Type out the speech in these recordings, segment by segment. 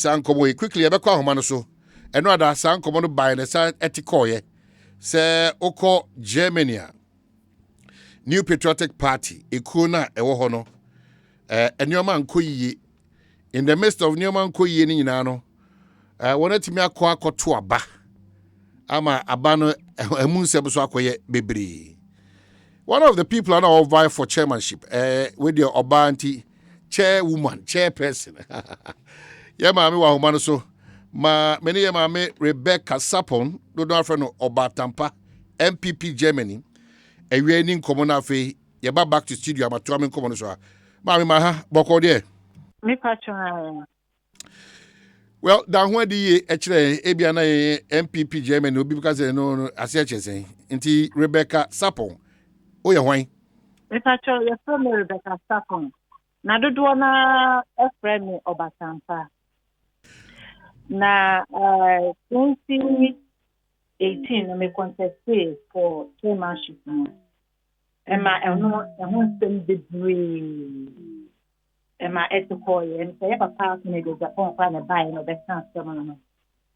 Sankomo quickly ebekwa homano so eno ada sankomo no by the sa etikoye se oko Germany New Patriotic Party ekuna ewo ho no enioma nkoyiye in the midst of enioma nkoyiye ni nyina no wonatimi akoto aba ama aba no emunsem so akoye bebre. One of the people are now vie for chairmanship with your obanti chairwoman chairperson yeah mami wa homano so ma many ya mami Rebecca Sapon do no afre no Obatampa MPP Germany ewie ni nkomo na fe ye ba back to studio amato am nkomo no so mami ma ha boko de me patron. well dan ho di e kire ebia na MPP Germany obi because no ase chese nti Rebecca Sapon o ye hwan Me patron ye from Rebecca Sapon na dodo na efrem Obatampa na 2018 me contested for chairmanship Emma nsem degree Emma etikoye and say papa me go Japan kwa na buy no be chance no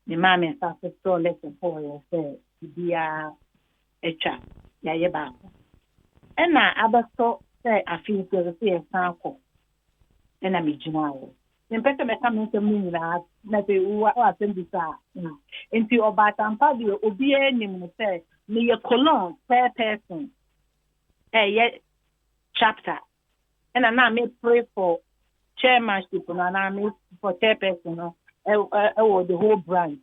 the mama start to store lesson for you say bia echa ya ye ba ena abaso say afin so say sanko ena me jinawo impete me come into me na say wa atembisa enti Obatampa bi obi enim say me ye colon per person ye chapter and I may pray for chairmanship and I may for chairperson or the whole branch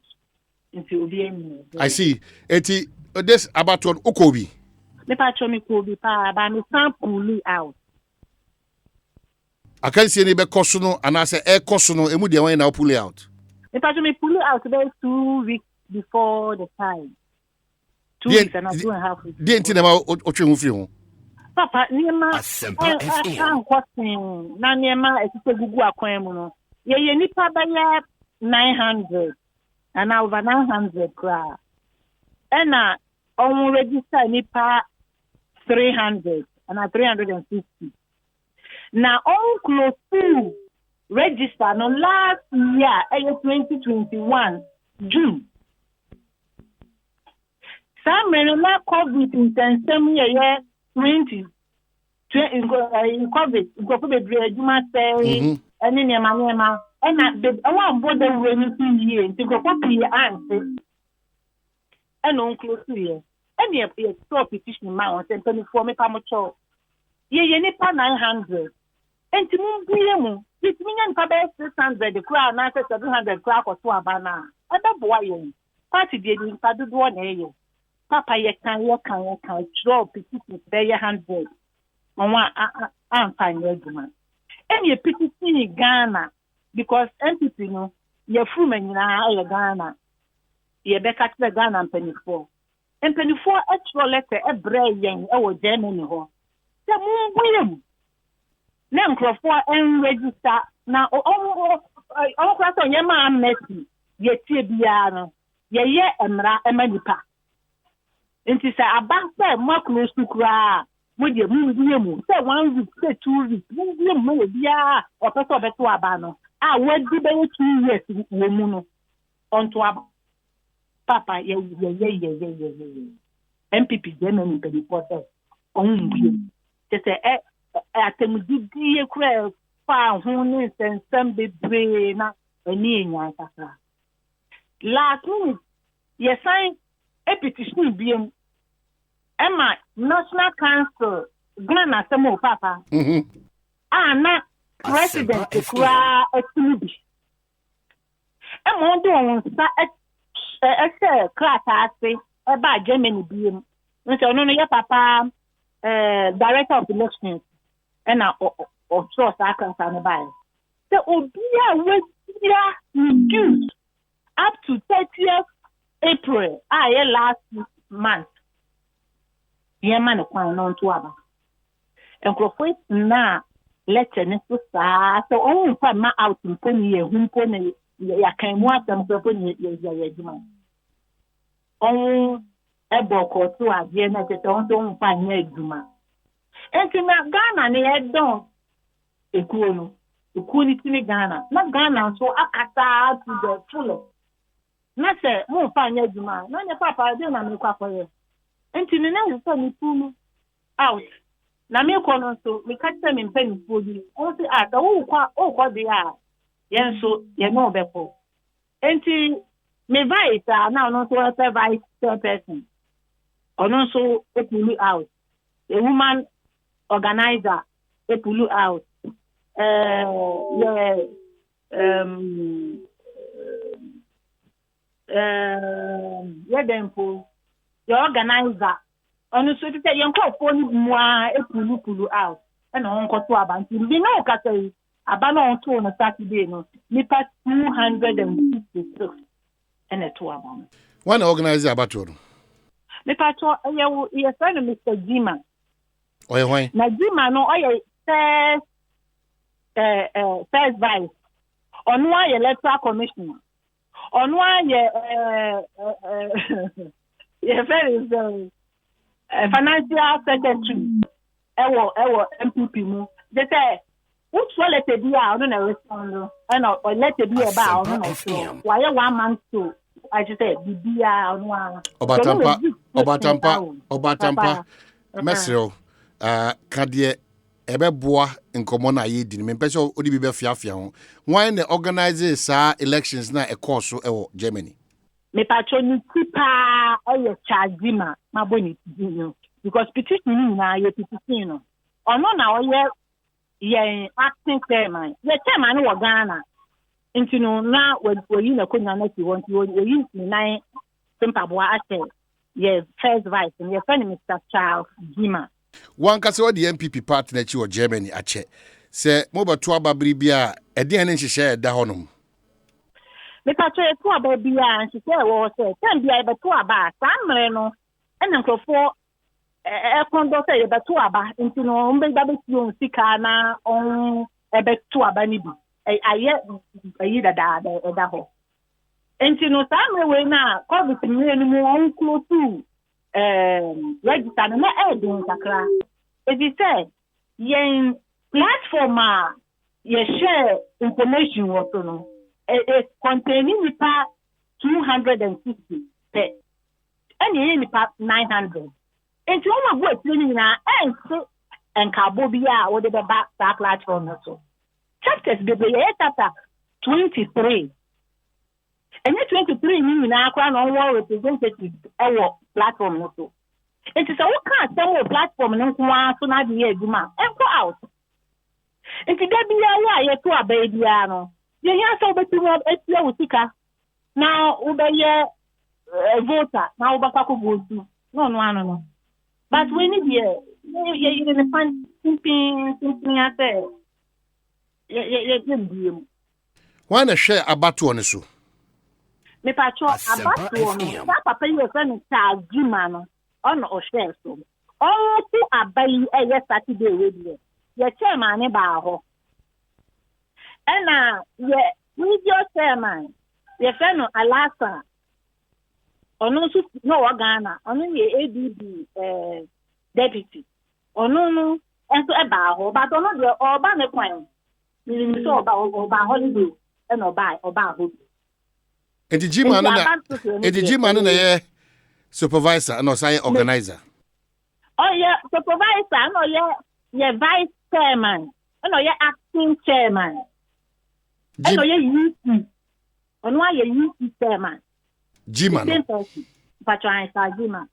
into the I see eti this about one ukobi the patron me could be pa by me sample out I can see any be kosuno and I say kosuno emu de wan na pull out the patron me pull out about 2 weeks before the time 2 weeks and 2.5 weeks the enti na otwe hu firi ho Papa, Nima, na Nima, it's a Gugu Aquamuno. Ye nipa by 900 and over 900 cra. And on register nipa 300 and 350. Now, all close to register no last year, 2021, June. Some men not COVID in some year. 20 in COVID, go for the Juma say, and in your mamma, and I want board them when you to go for the answer. And on close to you. And you stop petition mount and 24 me pamacho. Ye nipa 900. And to me, it's me and Pabes 600, the crowd, 700 crack or 2 abana. And that boy, party did in Padu one. Papa, you can drop petitions by 100 on one fine regiment. And you petition Ghana because MPP, no, you're from Ghana. You're back at the Ghana and penny 4. And penny 4 extra letter a brave young or Germany. The moon William. Now, for and register now. All class on your man, Messi, ye Tibiano, ye Emra Emanipa. Nti say abanse makro sukura mo de mu say 1 week say 2 weeks mo bia opeso beto aba no a wadi be 2 years wo mu no onto aba papa ye MPP Germany be reporter on bu te say atemudi ye kura fa ho ne sensem bebre na ani enya kaka last minute ye sign a petition being Emma National Council Ghana Samo Papa. Na President Kura Etubi. Emma do a class ase about Germany being. So no your papa director of elections and of trust I can stand by. So Obia was reduced up to 30th April, last month. Yema no kwan no to aba. Enkrofo na lecture ne so saa. So on fa ma out mponi ye humponi ya kan mu asem krofo ni ye adwuma. On ebo ko to ade na tete on so fa nya adwuma. Enti na Ghana ne ye don ekuo no. equality Ghana. Not Ghana so akata to the full. Na say mo fa nya djuma na nya papa de na me kwa koye enti ne na so me pumu out na me ko so me ka tell me mpani fodi o se da wo kwa de a yen so ye no beko enti me vice na no so vice person ono so e pull out a woman organizer e pull out yeah the organizer on so to say young phone moi e pulu out and on ko to abantu bi na ka say aba na on to no Saturday no me pass 256 and a to abantu one organizer about you me pass to ye friend Mr. Jima oye hwan na Jima no oye first vice on one electoral commissioner on one financial secretary ewo MPP mu they say which one let be a no na respond and or let be about no no why 1 month to I just say bibia no obatampa mesrel kadie ebeboa nkomo na ye di me pese odi bi be fiafia ho wan na organize sa elections na e course e Germany me patroni tipa oye chargima maboni because petition na ye petition no ono na oye ye acting chairman ye chairman wo Ghana ntino na we yi na konya na ti won ti yi ni nine simpabo ase ye first vice ye friend Mr. Charles Jima wan kase wo the MPP party na chi wo Germany ache se mo beto ababri bia e de ne nhihye da honom me patroni to ababia nhihye wo se tem bia e beto aba samre no ena nkofo kondo say beto aba ntino mbe ba beti on sika na on beto aba ni bi ayi da ho ntino samre we na covid ni mu on close register na edin sakra if you say yen platform ye share information what no it containing nipa 260 per any nipa 900 enti o ma go atini na ense enkabo bia wo de be back that platform so chapters be chapter 23 and 23 ni na akwa na one representative our platform no so enti so we can say platform no kwa so na de aduma enko out enti da bia ya ye to ababia no ye ya so betu etia wutika na ubeye voter na ubaka ko vote no but we need you in the fun simping ate ye wan na hwe abato ne so me pacho abato no sa papa you friend Jima no on o share so all to abai Saturday we dey ye chairman ba ho ena ye video chairman ye friend Alasa ono so no Ghana ono ye ADB deputy ono no enso e ba ho but ono de oba ne kwan ni so oba holiday and oba ho Jima na ye supervisor no say organizer oh yeah supervisor no ye vice chairman no ye acting chairman no ye UC ono ye UC chairman Jima no Jima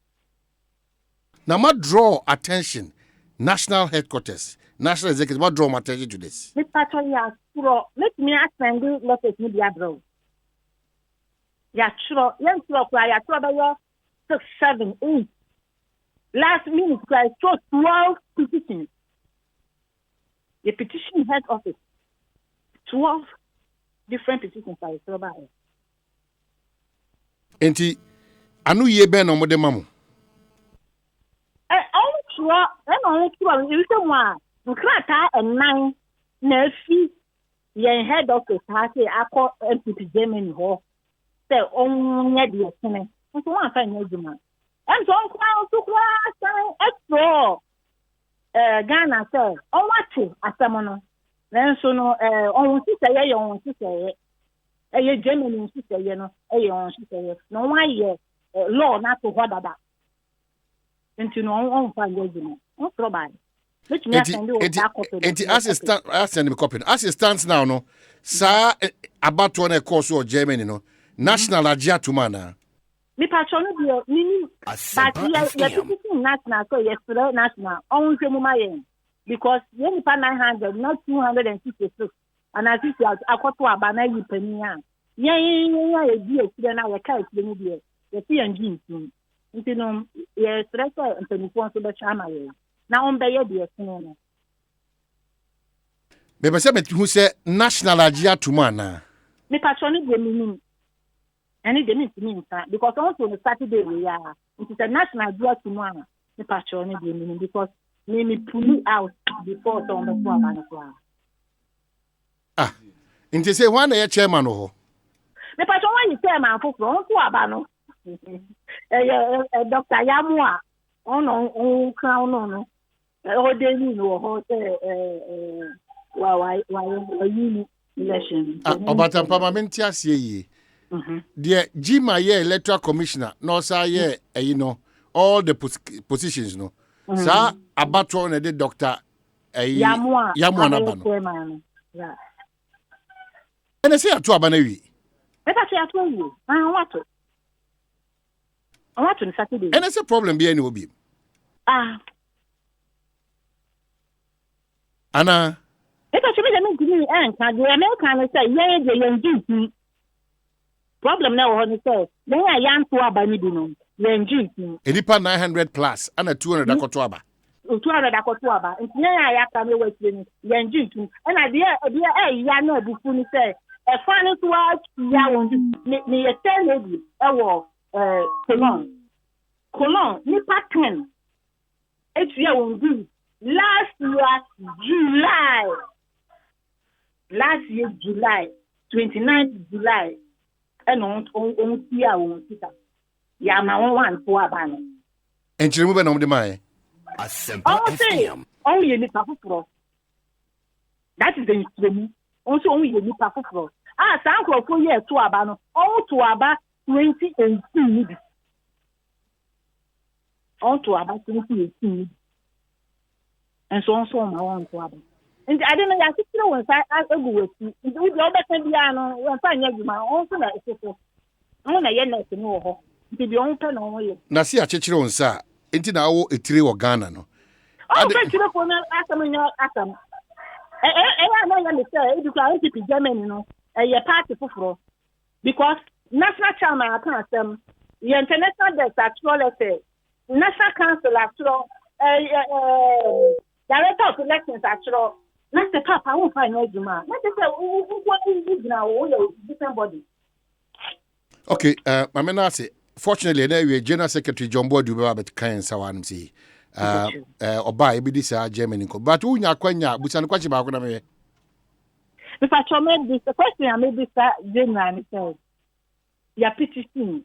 now ma draw attention national headquarters national executive what draw my attention to this this patrol ya sure let me ask and do let us media bro ya sure yan sure kwa ya sure ba 6 7 8 last minute I saw 12 petitions the petition head office 12 different petitions I saw ba enti anu ye be no mo de mamu only sure you say one nkrata enan na fi yen head office ha say akọ MPP Germany ho say onye de sene so wan fa nya djuma em so kwa san extra Ghana say on wate asem no Then so no on sister ye on sister ye Germany sister ye no on sister ye no one ye law not to what that into no on find you no problem which me send you that copy send me copy as it stands now no sa about one course or Germany no national agya to mana me patron no ni but ye national so yes national on hwemu ma ye because ye nipa 900 not 266 and as if akoto aba na yi pani a ye di ekire na ye ka ekire ni de ye ti engine tin nti no ye stress mpani ko so be chama ye na on be ye de ekine no be be se me hu se national agya to mana me patron no de mi any de mi because on to Saturday we are it is a national agya to mana me patron no de mi because me pull out before so on the floor. Ah, inti say one ye chairman ho. Me patron when you chairman for on to aba no. Dr. Yamua on crown no. O dey no ho why election. Obata parliament asie yi. The Jima ye electoral commissioner no sa ye you know all the positions no. Sa abatro na de doctor Yamua na ba no. Yeah. And say ato aba na wi. Let us say ato wi. What? I want to Saturday. And it's a problem be any obi. Anna. Let us say me me and can the American say ye problem now on say then I yan to aba ni bi no. Ye Edipa 900 plus and a 200 akoto aba. 200 akoto aba. Nti ya ka me wait ni ye nji and I dey ya na bufu ni say e fa ni to ya won ni ye tell lady e wo Colon, nipa 10. It's year won do. Last year July, 29th July. And on year won sita. Ya ma one for abano. And you remember no de mai. M'Ahiasem. Only nipa fufuro. That is the instrument. Also only nipa fufuro. Sanko for year to abano. All to aba 2018. On to about 2018. And so on my own problem. And I don't know, I think once I go with you. With the other Candiano, when I find my own son, I want to get to know her. To be open on you. Nasi a chichiro nsa. Enti na wo etire wo Ghana no. Oh, but you know, Asam. I know you say, because I Germany, no, a party for because national chairman, I can't say, the international desk actually National Council Director of Elections let's say Papa won't find no Juma. Let's say who different body. Okay, my say fortunately we General Secretary John Bodu be about kan sawanum si. Oba e bi dis Germany ko. But who nya kwanya busan kwachi ba ko na me. If I try this the question I made this General say ya petition.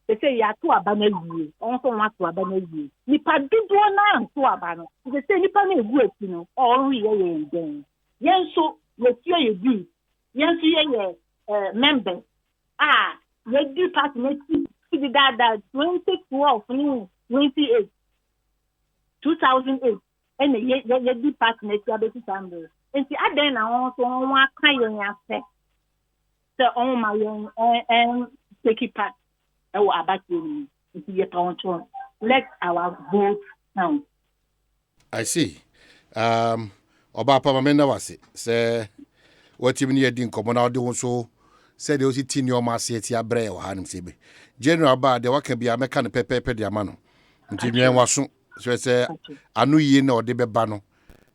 They say ya to abana yi. Also want to abana yi. Nipa dodo na to abana. They say nipa na egu eti no. All we ye den. Yen so we tie ye du. Yen so ye member. Ye du part na ti that 2012 ni 28 2008 and ye du part na ti abeti sambe. Enti aden na won so won aka ye nya se. Se on ma yen take part. Let our vote count. I see. Oba Papa Menda was it. Say, what you mean, didn't come on do so. Said there was a tin your massy a bray or Hanem Sibi. General Bar, the work can be a mechanic pepe de amano. Until me was so say, I knew ye know de bebano.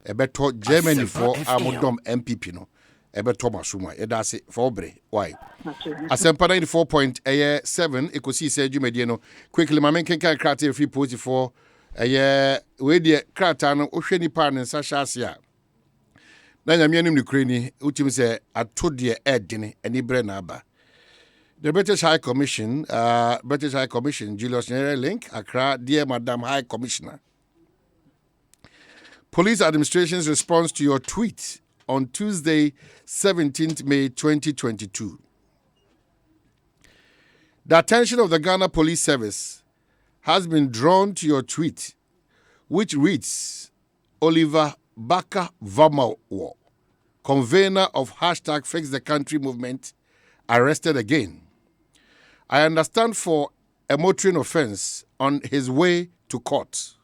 A better Germany for Amodom MPP no. Ebe Thomas Suma, that's it for Bre. Why? Asempa 94.7 Ekosiisen M'Ahiasem. Quickly, my man can crack a free post for a year with the Kratan, Osheni Pan and Sasha Sia. Then I'm in Ukraine, Utim say, I told you Edini, and Ibrenaba. The British High Commission, Julius Nyerere Link, Accra, dear Madam High Commissioner. Police administration's response to your tweet on Tuesday, 17th May 2022. The attention of the Ghana Police Service has been drawn to your tweet, which reads, Oliver Baka Vamawo, convener of hashtag Fix the Country movement, arrested again. I understand for a motoring offense on his way to court.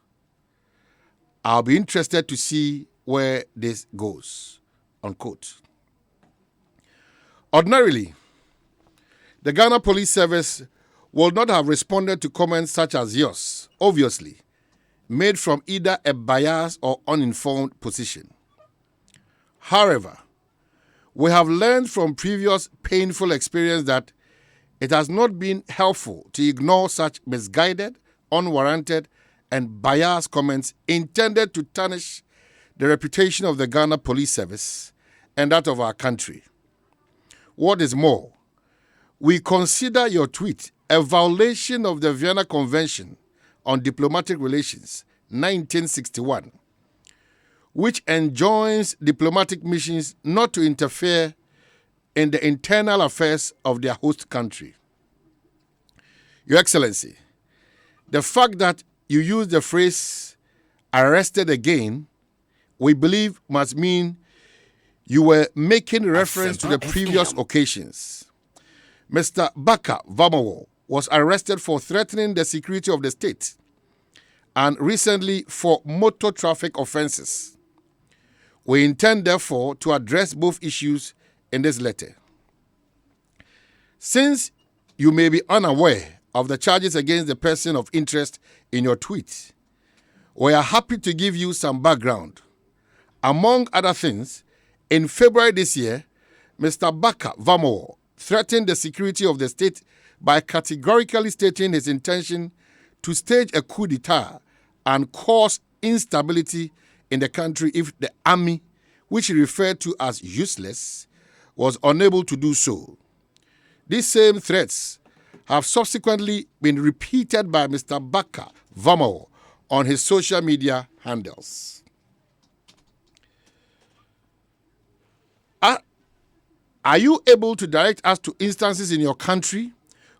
I'll be interested to see where this goes, unquote. Ordinarily, the Ghana Police Service will not have responded to comments such as yours, obviously, made from either a biased or uninformed position. However, we have learned from previous painful experience that it has not been helpful to ignore such misguided, unwarranted, and biased comments intended to tarnish the reputation of the Ghana Police Service and that of our country. What is more, we consider your tweet a violation of the Vienna Convention on Diplomatic Relations, 1961, which enjoins diplomatic missions not to interfere in the internal affairs of their host country. Your Excellency, the fact that you use the phrase arrested again, we believe must mean you were making reference to the previous occasions. Mr. Baka Vamawo was arrested for threatening the security of the state and recently for motor traffic offenses. We intend, therefore, to address both issues in this letter. Since you may be unaware of the charges against the person of interest in your tweet, we are happy to give you some background. Among other things, in February this year, Mr. Baka Vamawo threatened the security of the state by categorically stating his intention to stage a coup d'etat and cause instability in the country if the army, which he referred to as useless, was unable to do so. These same threats have subsequently been repeated by Mr. Baka Vamawo on his social media handles. Are you able to direct us to instances in your country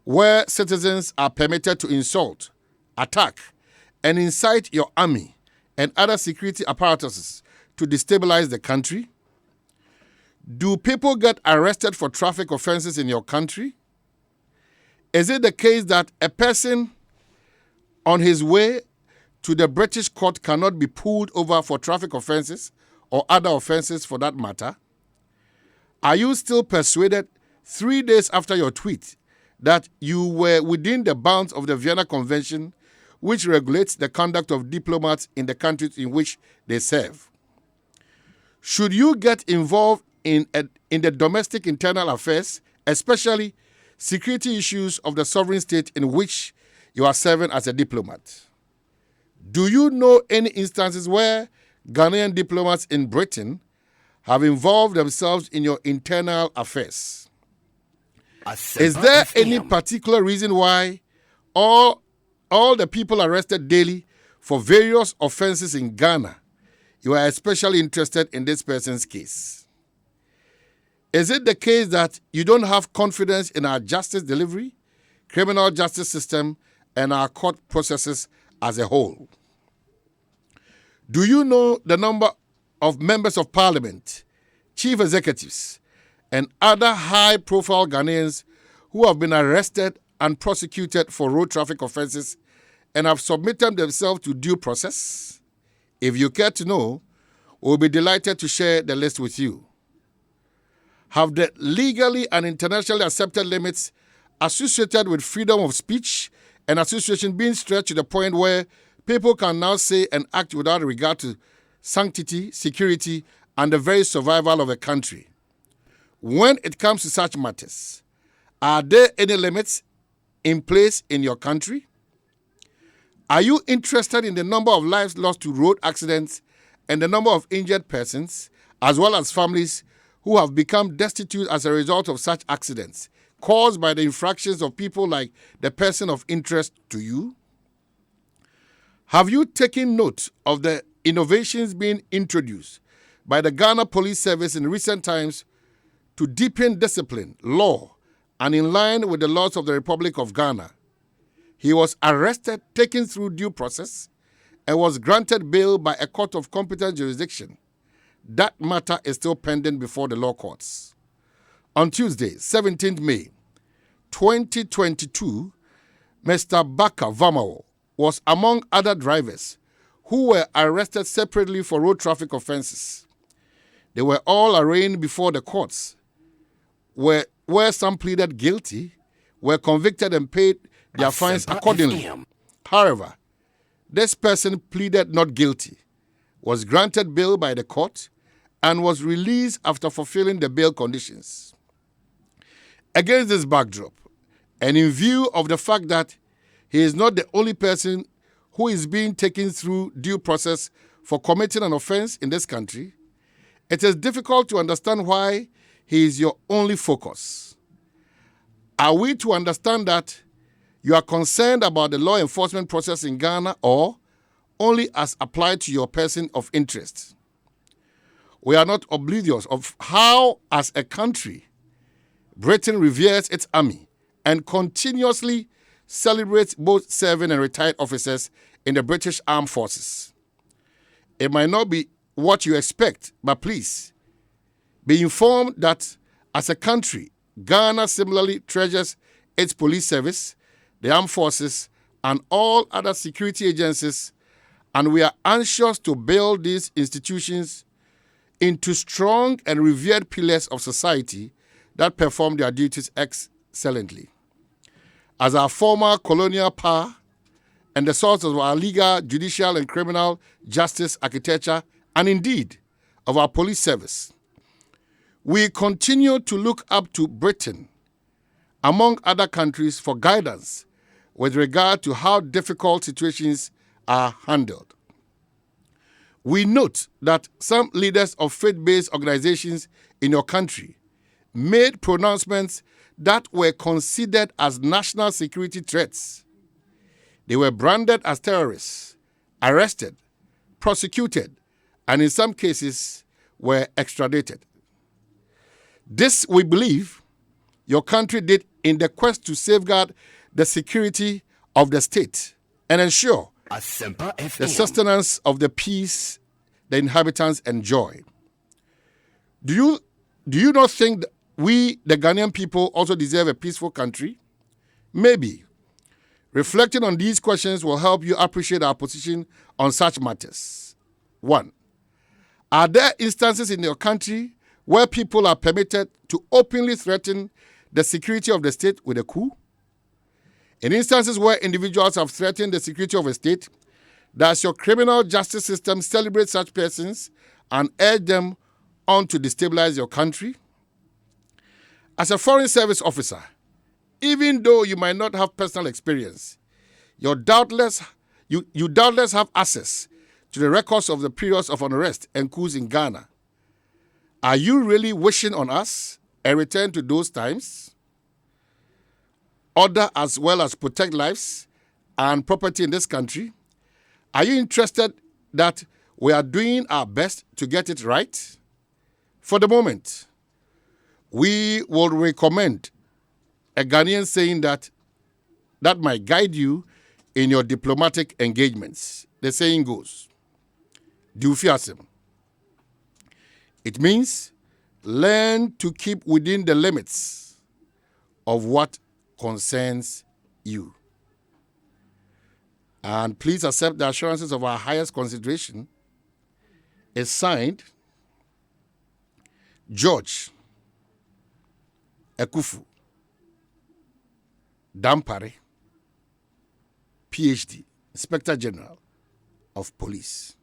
where citizens are permitted to insult, attack, and incite your army and other security apparatuses to destabilize the country? Do people get arrested for traffic offenses in your country? Is it the case that a person on his way to the British court cannot be pulled over for traffic offenses or other offenses for that matter? Are you still persuaded 3 days after your tweet that you were within the bounds of the Vienna Convention, which regulates the conduct of diplomats in the countries in which they serve? Should you get involved in the domestic internal affairs, especially security issues of the sovereign state in which you are serving as a diplomat? Do you know any instances where Ghanaian diplomats in Britain have involved themselves in your internal affairs? Is there any particular reason why all the people arrested daily for various offenses in Ghana, you are especially interested in this person's case? Is it the case that you don't have confidence in our justice delivery, criminal justice system, and our court processes as a whole? Do you know the number of members of parliament, chief executives, and other high-profile Ghanaians who have been arrested and prosecuted for road traffic offenses and have submitted themselves to due process? If you care to know, we'll be delighted to share the list with you. Have the legally and internationally accepted limits associated with freedom of speech and association been stretched to the point where people can now say and act without regard to sanctity, security, and the very survival of a country? When it comes to such matters, are there any limits in place in your country? Are you interested in the number of lives lost to road accidents and the number of injured persons, as well as families who have become destitute as a result of such accidents caused by the infractions of people like the person of interest to you? Have you taken note of the innovations being introduced by the Ghana Police Service in recent times to deepen discipline, law, and in line with the laws of the Republic of Ghana. He was arrested, taken through due process, and was granted bail by a court of competent jurisdiction. That matter is still pending before the law courts. On Tuesday, 17th May 2022, Mr. Baka Vamao was among other drivers who were arrested separately for road traffic offenses. They were all arraigned before the courts, where some pleaded guilty, were convicted and paid their fines accordingly. However, this person pleaded not guilty, was granted bail by the court, and was released after fulfilling the bail conditions. Against this backdrop, and in view of the fact that he is not the only person who is being taken through due process for committing an offense in this country, it is difficult to understand why he is your only focus. Are we to understand that you are concerned about the law enforcement process in Ghana or only as applied to your person of interest? We are not oblivious of how, as a country, Britain reveres its army and continuously celebrates both serving and retired officers in the British Armed Forces. It might not be what you expect, but please be informed that as a country, Ghana similarly treasures its police service, the armed forces, and all other security agencies, and we are anxious to build these institutions into strong and revered pillars of society that perform their duties excellently. As our former colonial power and the source of our legal, judicial, and criminal justice architecture, and indeed of our police service, we continue to look up to Britain, among other countries, for guidance with regard to how difficult situations are handled. We note that some leaders of faith-based organizations in your country made pronouncements that were considered as national security threats. They were branded as terrorists, arrested, prosecuted, and in some cases were extradited. This, we believe, your country did in the quest to safeguard the security of the state and ensure the sustenance of the peace the inhabitants enjoy. Do you not think that we, the Ghanaian people, also deserve a peaceful country? Maybe. Reflecting on these questions will help you appreciate our position on such matters. 1. Are there instances in your country where people are permitted to openly threaten the security of the state with a coup? In instances where individuals have threatened the security of a state, does your criminal justice system celebrate such persons and urge them on to destabilize your country? As a foreign service officer, even though you might not have personal experience, you doubtless have access to the records of the periods of unrest and coups in Ghana. Are you really wishing on us a return to those times? Order as well as protect lives and property in this country? Are you interested that we are doing our best to get it right? For the moment, we will recommend a Ghanaian saying that might guide you in your diplomatic engagements. The saying goes, Ekosiisen. It means learn to keep within the limits of what concerns you. And please accept the assurances of our highest consideration. Is signed George Ekufu Dampare, PhD, Inspector General of Police.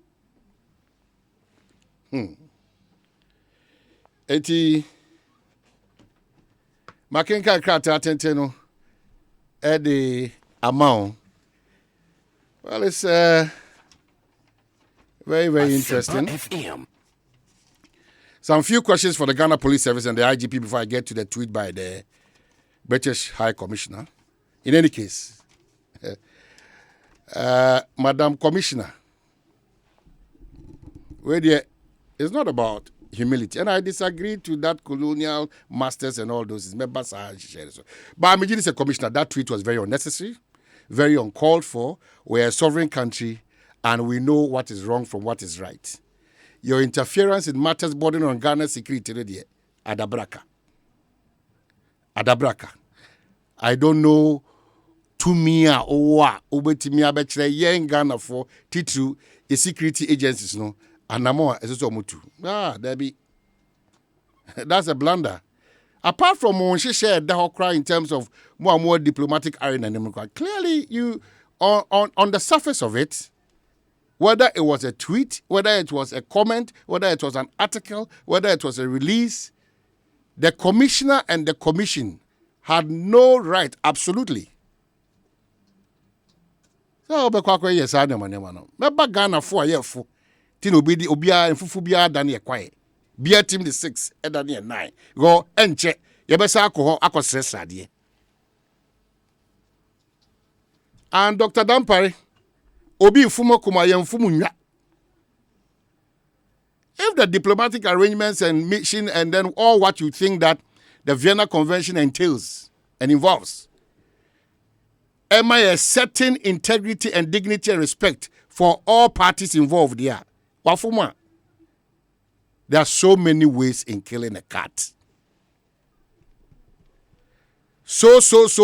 Eti makenka krata tenteno the amount. Well, it's very, very interesting. Some few questions for the Ghana Police Service and the IGP before I get to the tweet by the British High Commissioner. In any case, Madam Commissioner, where the It's not about humility. And I disagree to that colonial masters and all those. But I'm a commissioner. That tweet was very unnecessary, very uncalled for. We're a sovereign country and we know what is wrong from what is right. Your interference in matters bordering on Ghana's security, Adabraka. I don't know Tumia or Ubetimia Bachelor, Yang Ghana for Titu, the security agencies, no, and Namoa is also Mutu. Debbie. That's a blunder. Apart from when she shared the whole cry in terms of more and more diplomatic arena, clearly you, on the surface of it, whether it was a tweet, whether it was a comment, whether it was an article, whether it was a release, the commissioner and the commission had no right, absolutely. So, yes, I know, no. Remember Ghana for a year for Tino Bidi, Obia, and Fufubia, Daniel Quiet. Beer team the 6, and Daniel 9. Go and check. Yabasa alcohol, stress radie. And Dr. Dampare, Obi Fumo Kumayam Fumunya. If the diplomatic arrangements and mission and then all what you think that the Vienna Convention entails and involves, am I a certain integrity and dignity and respect for all parties involved here? Wafuma, there are so many ways in killing a cat. So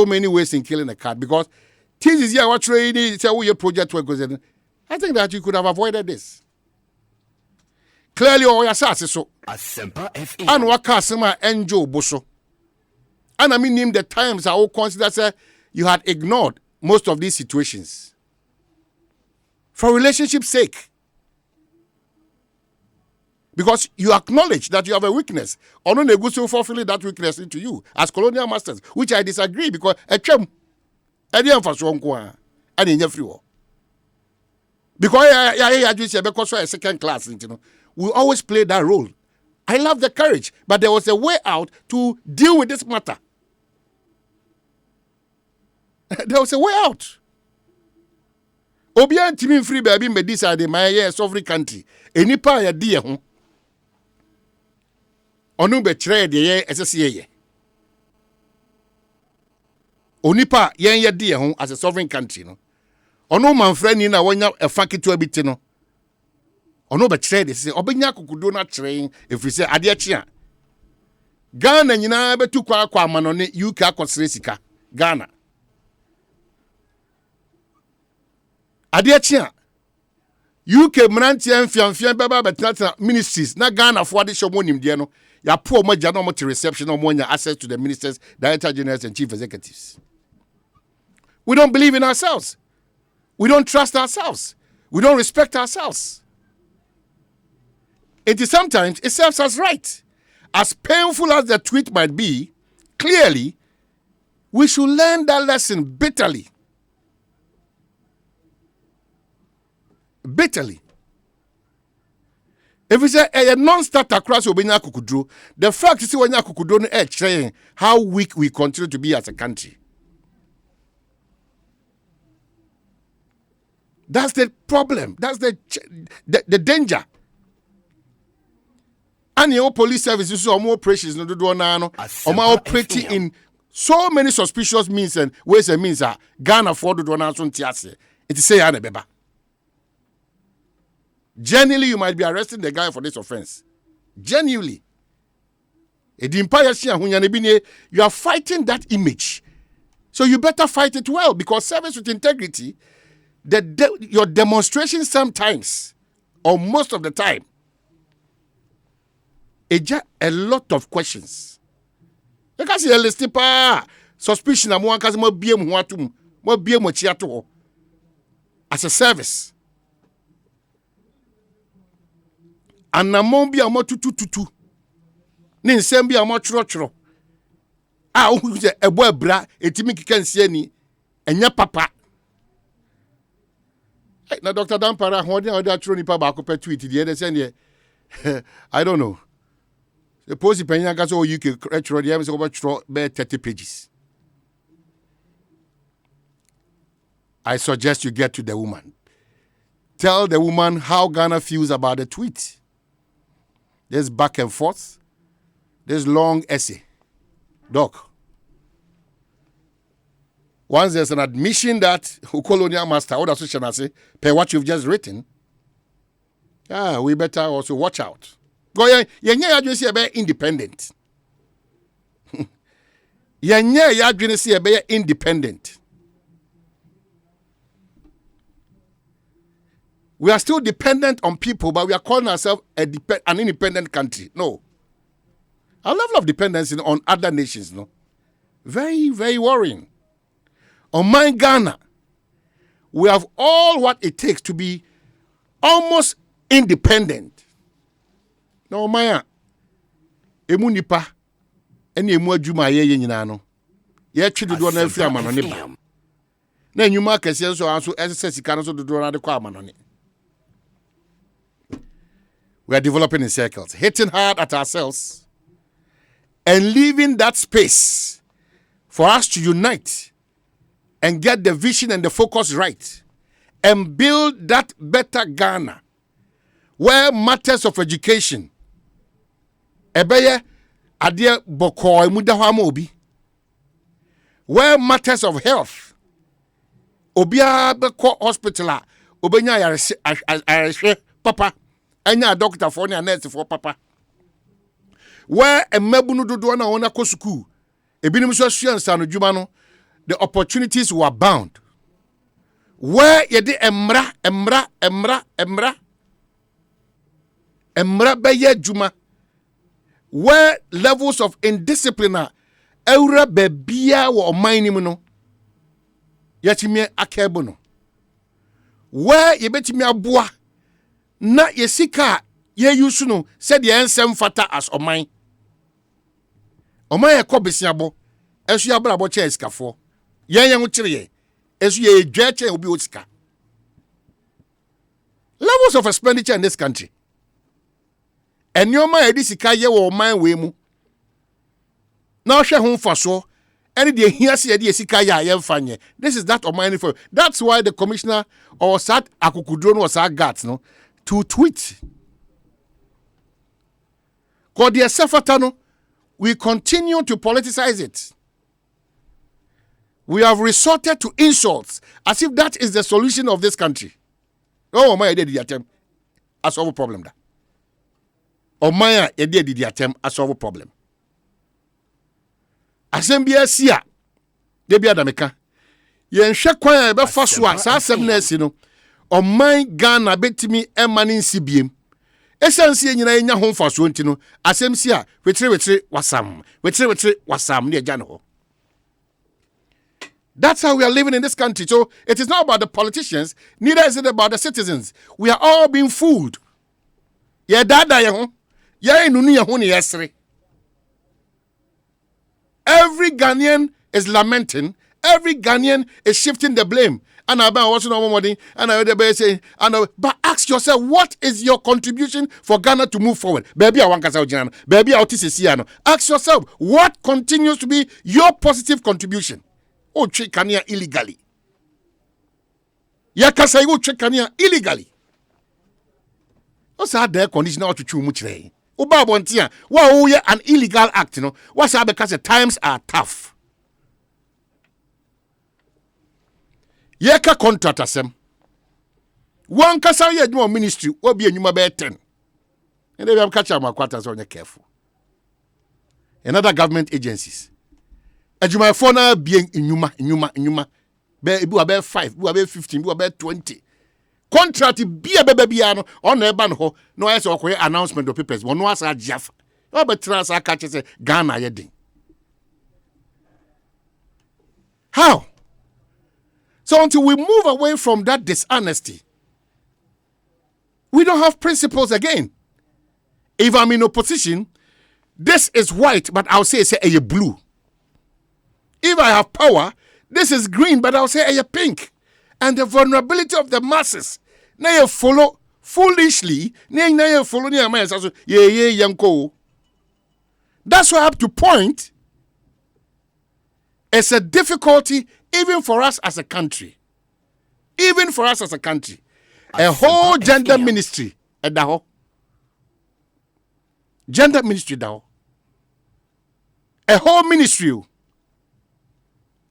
many ways in killing a cat because this is here what you need to your project work goes in. I think that you could have avoided this. Clearly, all your sass so. And what customer Enjo Boso. And I mean, name the times I will consider say you had ignored most of these situations for relationship's sake. Because you acknowledge that you have a weakness. Or no negotiate fulfilling that weakness into you as colonial masters, which I disagree because because a second class, you know, we always play that role. I love the courage, but there was a way out to deal with this matter. There was a way out. Obian Timmy free baby me decide my sovereign country. Any pa ya dear home. Onu betre de ye esese ye. Onipa yen ye de ho as a sovereign country no. Onu manfra ni na wonya efa ketu abiti no. Onu betre de se obenya kokodo na kire efiri se ade achi a. Ghana nyina betu kwa amano ne UK akosere sika. Ghana. Ade achi a UK mrantie mfiamfiam baba betena ministries na Ghana for ade shomo nimde no. Ya poor mo jano mo to reception or more access to the ministers, director generals and chief executives. We don't believe in ourselves. We don't trust ourselves. We don't respect ourselves. It is sometimes it serves us right. As painful as the tweet might be, clearly, we should learn that lesson bitterly. Bitterly. If we say a non-starter across Obenya Kukudro, the fact is when Kukudro saying how weak we continue to be as a country. That's the problem. That's the danger. And your police services are more precious no do na operating in so many suspicious means and ways and means are Ghana for do na so ntiase. It is say ya na beba. Genuinely, you might be arresting the guy for this offense. Genuinely. You are fighting that image. So you better fight it well because service with integrity, your demonstration sometimes, or most of the time, a lot of questions. Because you suspicion as a service. And namon bi amo tutututu ne nsem bi amo choro who say ebo abra etimi kika nsie ni enya papa na Dr. Dampara ho de choro ni pa ba ko tweet the dey say I don't know suppose penya ka so UK choro dey say go choro be 30 pages. I suggest you get to the woman. Tell the woman how Ghana feels about the tweet. this back and forth, this long essay. Doc, once there's an admission that colonial master, what association I say, pay what you've just written, we better also watch out. Go yeah, just be independent. Yeah, just be independent. We are still dependent on people, but we are calling ourselves an independent country. No. Our level of dependency on other nations, no. Very, very worrying. On my Ghana, we have all what it takes to be almost independent. No, Maya. Emu nipa. Eni emu adwuma ye nyina no. Ye twi dodo na afiri amano ne ba. Na enyuma kese nso anso esese sika no so dodo na de kwa amano ne. We are developing in circles, hitting hard at ourselves and leaving that space for us to unite and get the vision and the focus right and build that better Ghana where matters of education, ebeye adie boko emuda ho amobi, where matters of health, obia beko hospital a obenya yare papa. Anya doctor for a nurse for papa. Where a mebunu dodo na wona ko school. Ebinim so suansa no dwuma no, the opportunities were bound. Where ye de emra beye dwuma. Where levels of indiscipline eura bebia wo oman no. Yetimi akebo no. Where ye betimi aboa na yesika ye yusu no said ye ensem fata as oman ekobesiabo esu ya brabo che esikafo yen ho kire ye esu ye dwa che obi osika. Levels of expenditure in this country enyoma edisika ye wo oman we mu na ohwe ho mfaso ene de hiase ye de esika ye mfanye. This is that oman for. That's why the commissioner or sat akukudro no sat guards no to tweet. God dear Safatano, we continue to politicize it. We have resorted to insults as if that is the solution of this country. Oh, my did the attempt to solve a problem. Oh, my did the attempt to solve a problem. Asembia sia, debi adameka. Yen shekwa ebe faswa sa asem no. O my Ghana betimi emanin sibiem. Esansi nyina enya ho mfaso nti no asem si a wetre wasam ne agya no ho. That's how we are living in this country. So it is not about the politicians, neither is it about the citizens. We are all being fooled. Ye dada ye ho, ye enunu ye ho ne yesre. Every Ghanaian is lamenting, every Ghanaian is shifting the blame. And about what's no money, and I say, but ask yourself, what is your contribution for Ghana to move forward? Baby, I want to baby, I want ask yourself, what continues to be your positive contribution? Oh, Chekania illegally. Yakasa, you Chekania illegally. What's that there condition to chew much? Ubabontia, wow, an illegal act, you know. What's that because the times are tough? Yeka contract asem. One kasa ye adwuma ministry obi enyuma be 10. And they have catch am quarters on careful. Another government agencies. Adwuma for na bien enyuma. Be ebi wa be 5, bi wa be 15, bi wa be 20. Contract bia bia no on eba no ho no yes okoye announcement of papers. One was a Jaffa. No be trans aka say Ghana ye din. How? So until we move away from that dishonesty, we don't have principles again. If I'm in opposition, this is white, but I'll say a blue. If I have power, this is green, but I'll say a pink. And the vulnerability of the masses, now you follow foolishly, now you follow near my yanko. That's why I have to point. It's a difficulty even for us as a country. Even for us as a country. A whole gender ministry at the whole. Gender ministry now. A whole ministry.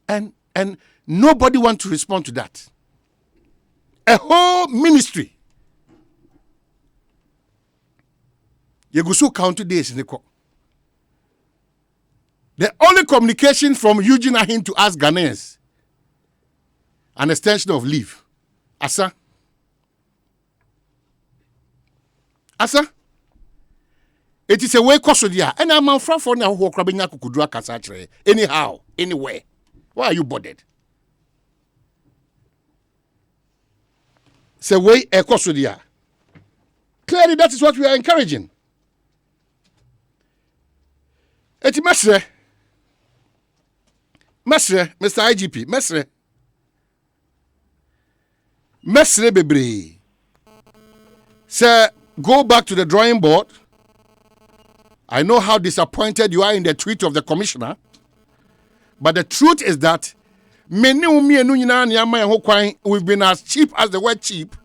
And nobody wants to respond to that. A whole ministry. You go so count days in the court. The only communication from Eugene Ahin to us Ghanaians, an extension of leave. Asa. It is a way kosodia. And I'm on front for now who crabina kukudua kasachre. Anyhow, anywhere. Why are you bothered? It's a way a kosodia. Clearly, that is what we are encouraging. Eti mesre, Mr. IGP, mesre bebre. Say, go back to the drawing board. I know how disappointed you are in the tweet of the commissioner, but the truth is that we've been as cheap as the word cheap.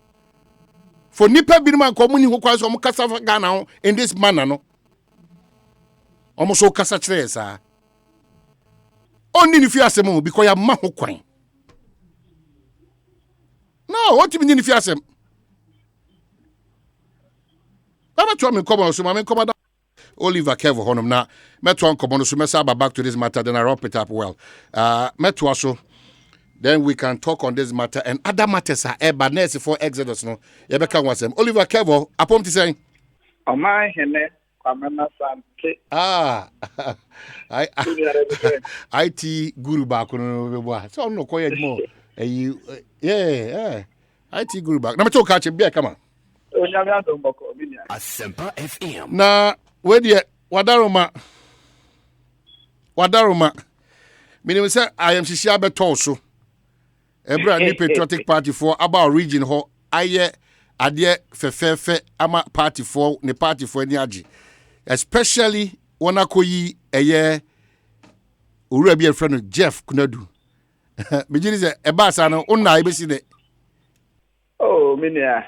For nipa binman komuni who kwans omukasa Ghana in this manner no. Almost so kasa chere sa. Only if you ask them because you are maho kwan. No, what do you mean if you ask them? Baba to me come on so me come Oliver Kevo honum na metro come on so me say back to this matter then I wrap it up well. Metro so then we can talk on this matter and other matters are eba nurse for Exodus no. You be can wasem. Oliver Kevo apom ti say. Oma hene IT guru back no so no ko yedmo IT guru back na me talk catch be come on Asempa FM na we de wadaroma meaning say I am shishia beto so ebra ni patriotic party for about region ho aye ade fefefe ama party for ni party for ni agi especially wona koyi eye owura bi friend Jeff Kunadu me gini say e ba sa no unna ibesi de minia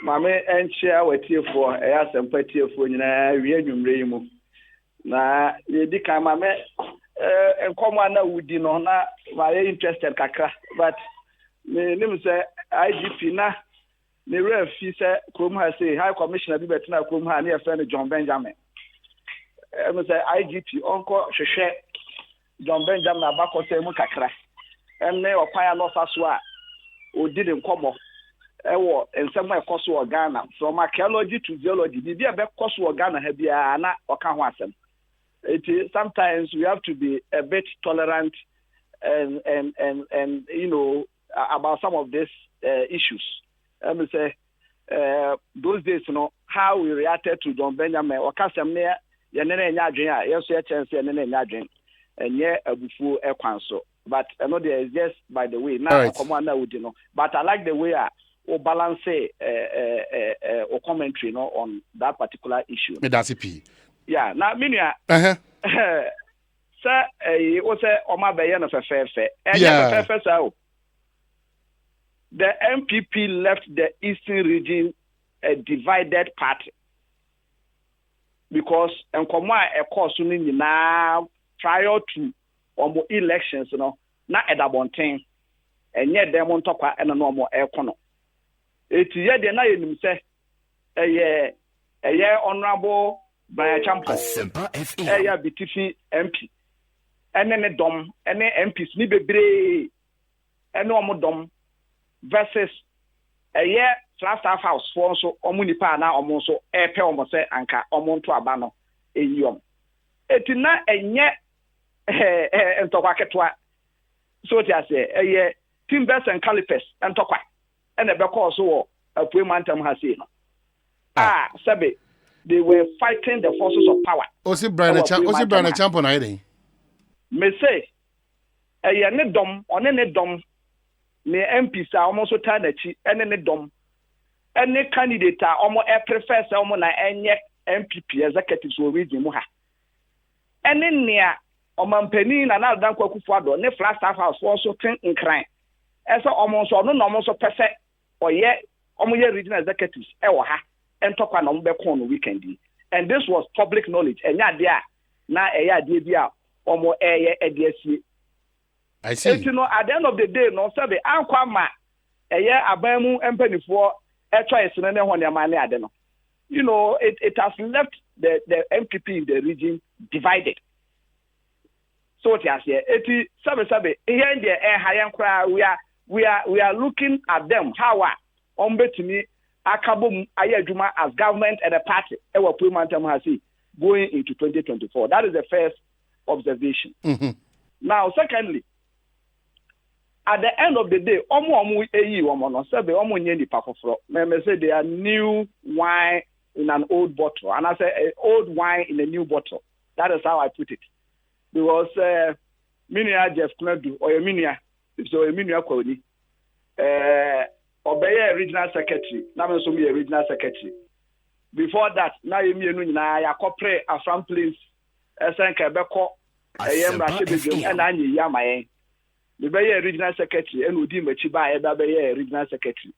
mame enchia watiefo eya sempatiefo nyina wie nwumre yi mu na yedi kan mame enkomo na wudi no na very interested kakra but me nim say IGP na ne refi say krom ha say high commissioner bi betina krom ha na e friend John Benjamin me say IGP onko hwehwe John Benjamin abakọ say mu kakra enne opaya no faso a odi de nkomo ewo ensem ekoso Ghana from archaeology to geology bibia be koso Ghana ha bia na oka ho asem. Sometimes we have to be a bit tolerant and you know about some of these issues. Let me say those days, you know, how we reacted to John Benjamin or Kasem near Yanene Nyadrin, yes, chance Yanene Nyadrin, and yeah, a bufu ekwanso. But I know there is just by the way now commander would know. But I like the way or balance or commentary, you know, on that particular issue. That's it. Yeah, now minia. Sir, you say Oma Bayan of a fair. Yeah, so the MPP left the Eastern region a divided party because and come a course now prior to elections, you know, not at that one thing, and yet they won't talk and no more econo. It's yet the night say a year honorable. By a champion, Aya Bitifi MP, and then a dom, and then MPs Nibebre, and no dom versus a year Flagstaff House for so Omunipa now almost so a pelmose anka Omonto Abano a yum. It's not a yet and Tokaketwa. So just say a year Timbers and Calipers and Tokwa, and a because so a Pumantam has seen. Sabe. They were fighting the forces of power. Osi Brian Champion ayi. Me say, ne dom, ne dom, ne MPs are almost turn echi, ne dom, ne candidate are almost prefer say almost na enye MPP executives will read mu ha. Ne nia omampani na na dan kwaku fado ne Flagstaff House also tin nkran. Ese almost no almost pese oye regional executives e wo ha. And talk on the weekend. and this was public knowledge. And yeah, now almost I see. You know, at the end of the day, no sabe ankwama abamu empany for choice no when your money adeno. You know, it has left the MPP in the region divided. So what you say? It sabe here in the higher we are looking at them how ombetimi akabum ayeduma as government and a party ewa Pumantam has going into 2024. That is the first observation. Mm-hmm. Now, secondly, at the end of the day, say they are new wine in an old bottle, and I say old wine in a new bottle. That is how I put it. Because Minia Jeff Knedu or Minia, so Minia Kodi, obey regional secretary, now so me a regional secretary. Before that, now you mean I corporate a from place, Quebeco, I am Rashid and I Yamae. The Bay regional secretary and Udim Chiba, a regional secretary,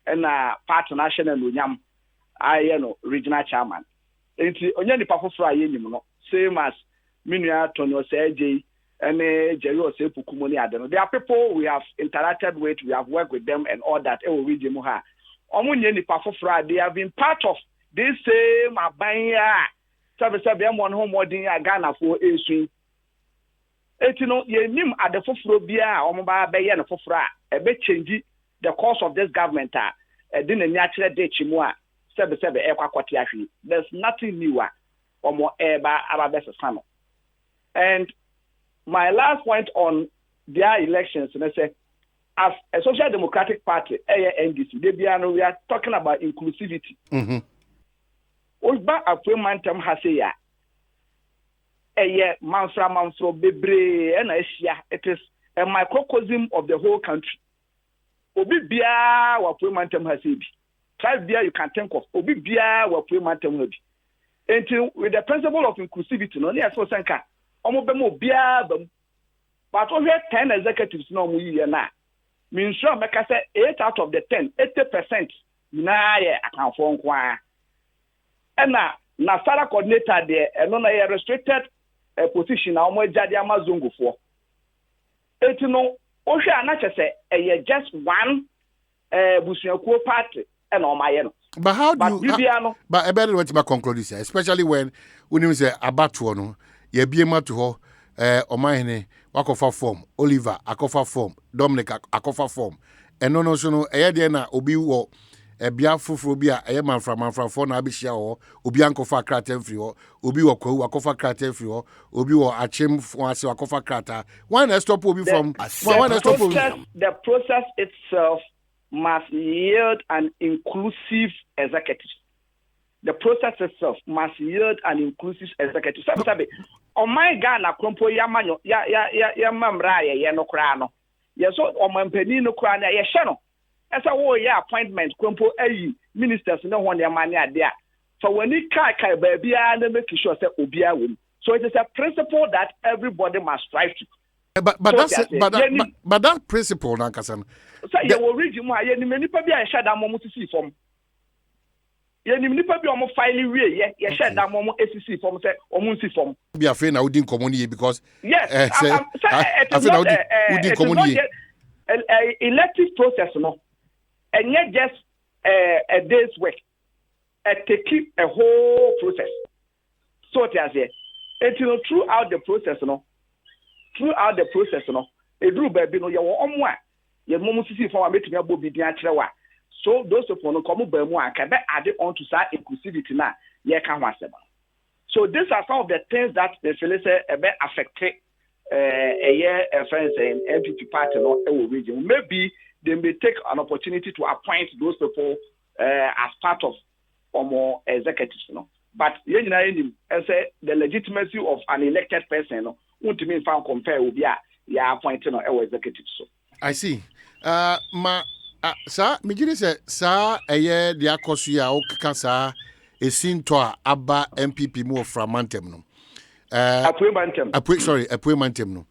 and part national Unyam, I know regional chairman. It's only the Papa Fry, same as Minia Tono Sergey and Jerry Sepukumoni Adeno. There are people we have interacted with, we have worked with them and all that. Omunye the Papa Fry, they have been part of this same Abaya. Sabe one home wedding Ghana for a swing. You know, ye nim at the fofrobia or mobile bay and fofra, a bit change the course of this government. Didn't natural day chimua, Sabe Equaquatiashi. There's nothing newer or more eba ababes sano. And my last point on their elections, and I say, as a social democratic party, NDC, we are talking about inclusivity. Mm-hmm. Oba appointment has a manfro bebre and it is a microcosm of the whole country. Obi bia appointment has a tribe bia you can think of. Obi bia appointment has until with the principle of inclusivity, no near so sanka. Omobemo bia but over 10 executives no mu year na. Means sure make say 8 out of the 10, 80% na ye account for nkwa. And na Sara coordinator there, and on a restricted position, now more jadi Amazongo for. You know, Osha Anacha say, just one Busianko party, and on my end. But how do you? But I better want to conclude this, especially when you say Abatuano, ye be able to Omaine, Wakofa form, Oliver, Akofa form, Dominic, Akofa form, and no, so Ayadiana, Obi wo. Bia fufrobia man from for na bishia o obi ankofa krata free o obi wo akofa krata free o obi wo achem ase akofa krata why not stop obi from why not stop obi the process itself must yield an inclusive executive. The process itself must yield an inclusive executive. Sabe on my Ghana krompo yamanyo ya mamra ye no kra no ye so o mampani no kra na ye hye no. As a war appointment, crumpo ministers no one your money are there. So when you kai baby and make sure say obia win. So it is a principle that everybody must strive to. But that principle, Nankasan. So you will read you my many people I shut down moment to see from. You need to be almost filing way, yeah, shut down moment SEC from say or Munsi from. Be afraid I wouldn't communicate because yes, I didn't communicate. Elective process, no. And yet just a day's work. To keep a whole process. So it is here. Throughout the process, a group baby no your own one. Your mom see for a meeting about be the so those of you come by one can be added on to that inclusivity now. So these are some of the things that the Philistine affected a friends and MPP party no region. Maybe they may take an opportunity to appoint those people as part of or more executives, But and say the legitimacy of an elected person, won't mean found compare with appointing or executives. So I see. Sir, me say sir, the akosia o kasa a sinto aba MPP more from Mantem no. Appointment no.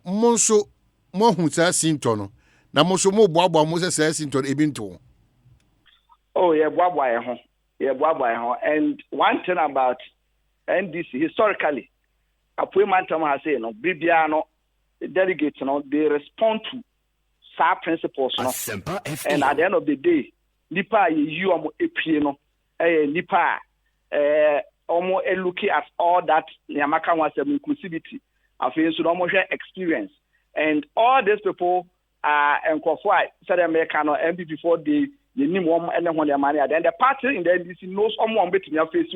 Monso mo hu sa sinto no. Na mo so mo boabo mo se sinto ebinto. Oh yeah, boabo ho. And one thing about NDC historically, Apuemantam has said, no, Bibiano delegates, they respond to SAR principles, and at the end of the day, Nipa you are Nipa almost looking at all that Yamaka was inclusivity. I feel so almost experience, and all these people and said American or MP before the minimum and when their money. Then the party in the NDC knows someone betting your face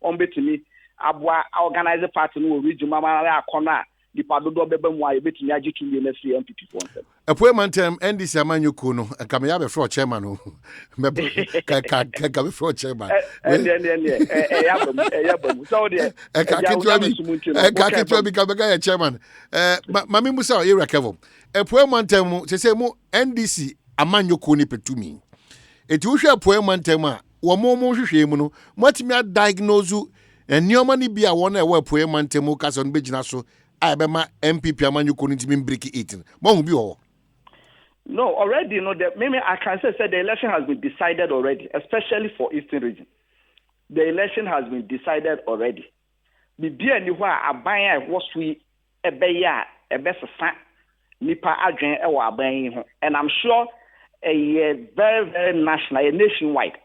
on betting me. Abwa organize a party no region mama corner the padodo bebe mo ayebeti mi agi tumi na free MPP for them. Apuemantem NDC amanyoku no kame ya be for chairman no. Me ka be for chairman. Yabam. So there ka ketwa bi ka be ga chairman. Mami Musa area kevo. Apuemantem se mu NDC amanyoku ni petumi. Eti wo hwe Apuemantem a wo mo hwehwe mu no matimi diagnose and Niomani be a one a web poem and Temukas on Bejinaso, I be my MPP Amanyuko to break eating. Won't be all. No, already, maybe I can say the election has been decided already, especially for Eastern region. The election has been decided already. The beer ni wa abaya was we a beya, a best nipa adren ewa abayin, and I'm sure a very, very national, a nationwide.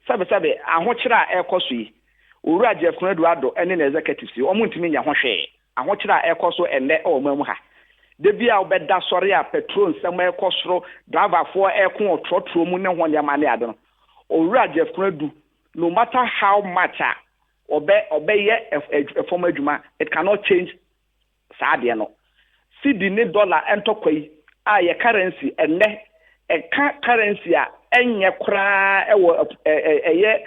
Sabe, I want you to Ekosiisen Ura Jeff Eduardo and an executive. Omuntimi ya hwehwe. Ahokyera ekoso enne o mamu ha. De bia obeda sori a petrol nsem ekosoro driver for ekon otrotro mu ne ho ne mane ade no. Ura Jeff Edu, no matter how much obeye form adwuma, it cannot change saade no. Cedi ne dollar entokwai a ye currency enne currency a enye kra ewo eye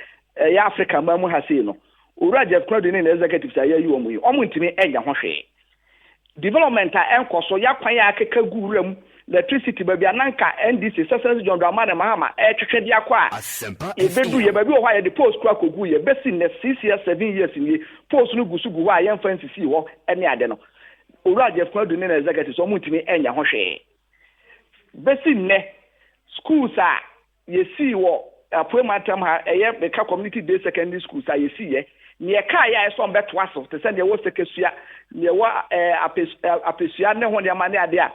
Africa mamu ha sei no. Ura Jeff Edu ne executive say you omu omuntimi enya hwehwe. Development a enkoso yakwan ya akeka guuram electricity baby ananka NDC Sessions John Dramani Mahama twetwe dia kwa ebedu ye baby o hwa ye the post kwa kogu ye besi ne 6 years 7 years ni post no gusugu hwa ye mfansi si ho ene ade no. Ura Jeff Edu ne executive so omuntimi enya hwehwe. Besi ne schools a ye si wo Apuemantem ha eye beka community day secondary schools a ye si ye ne ka ya so mbeto aso te se ne wo sekesua ne wa apesua ne ho ne amane ade a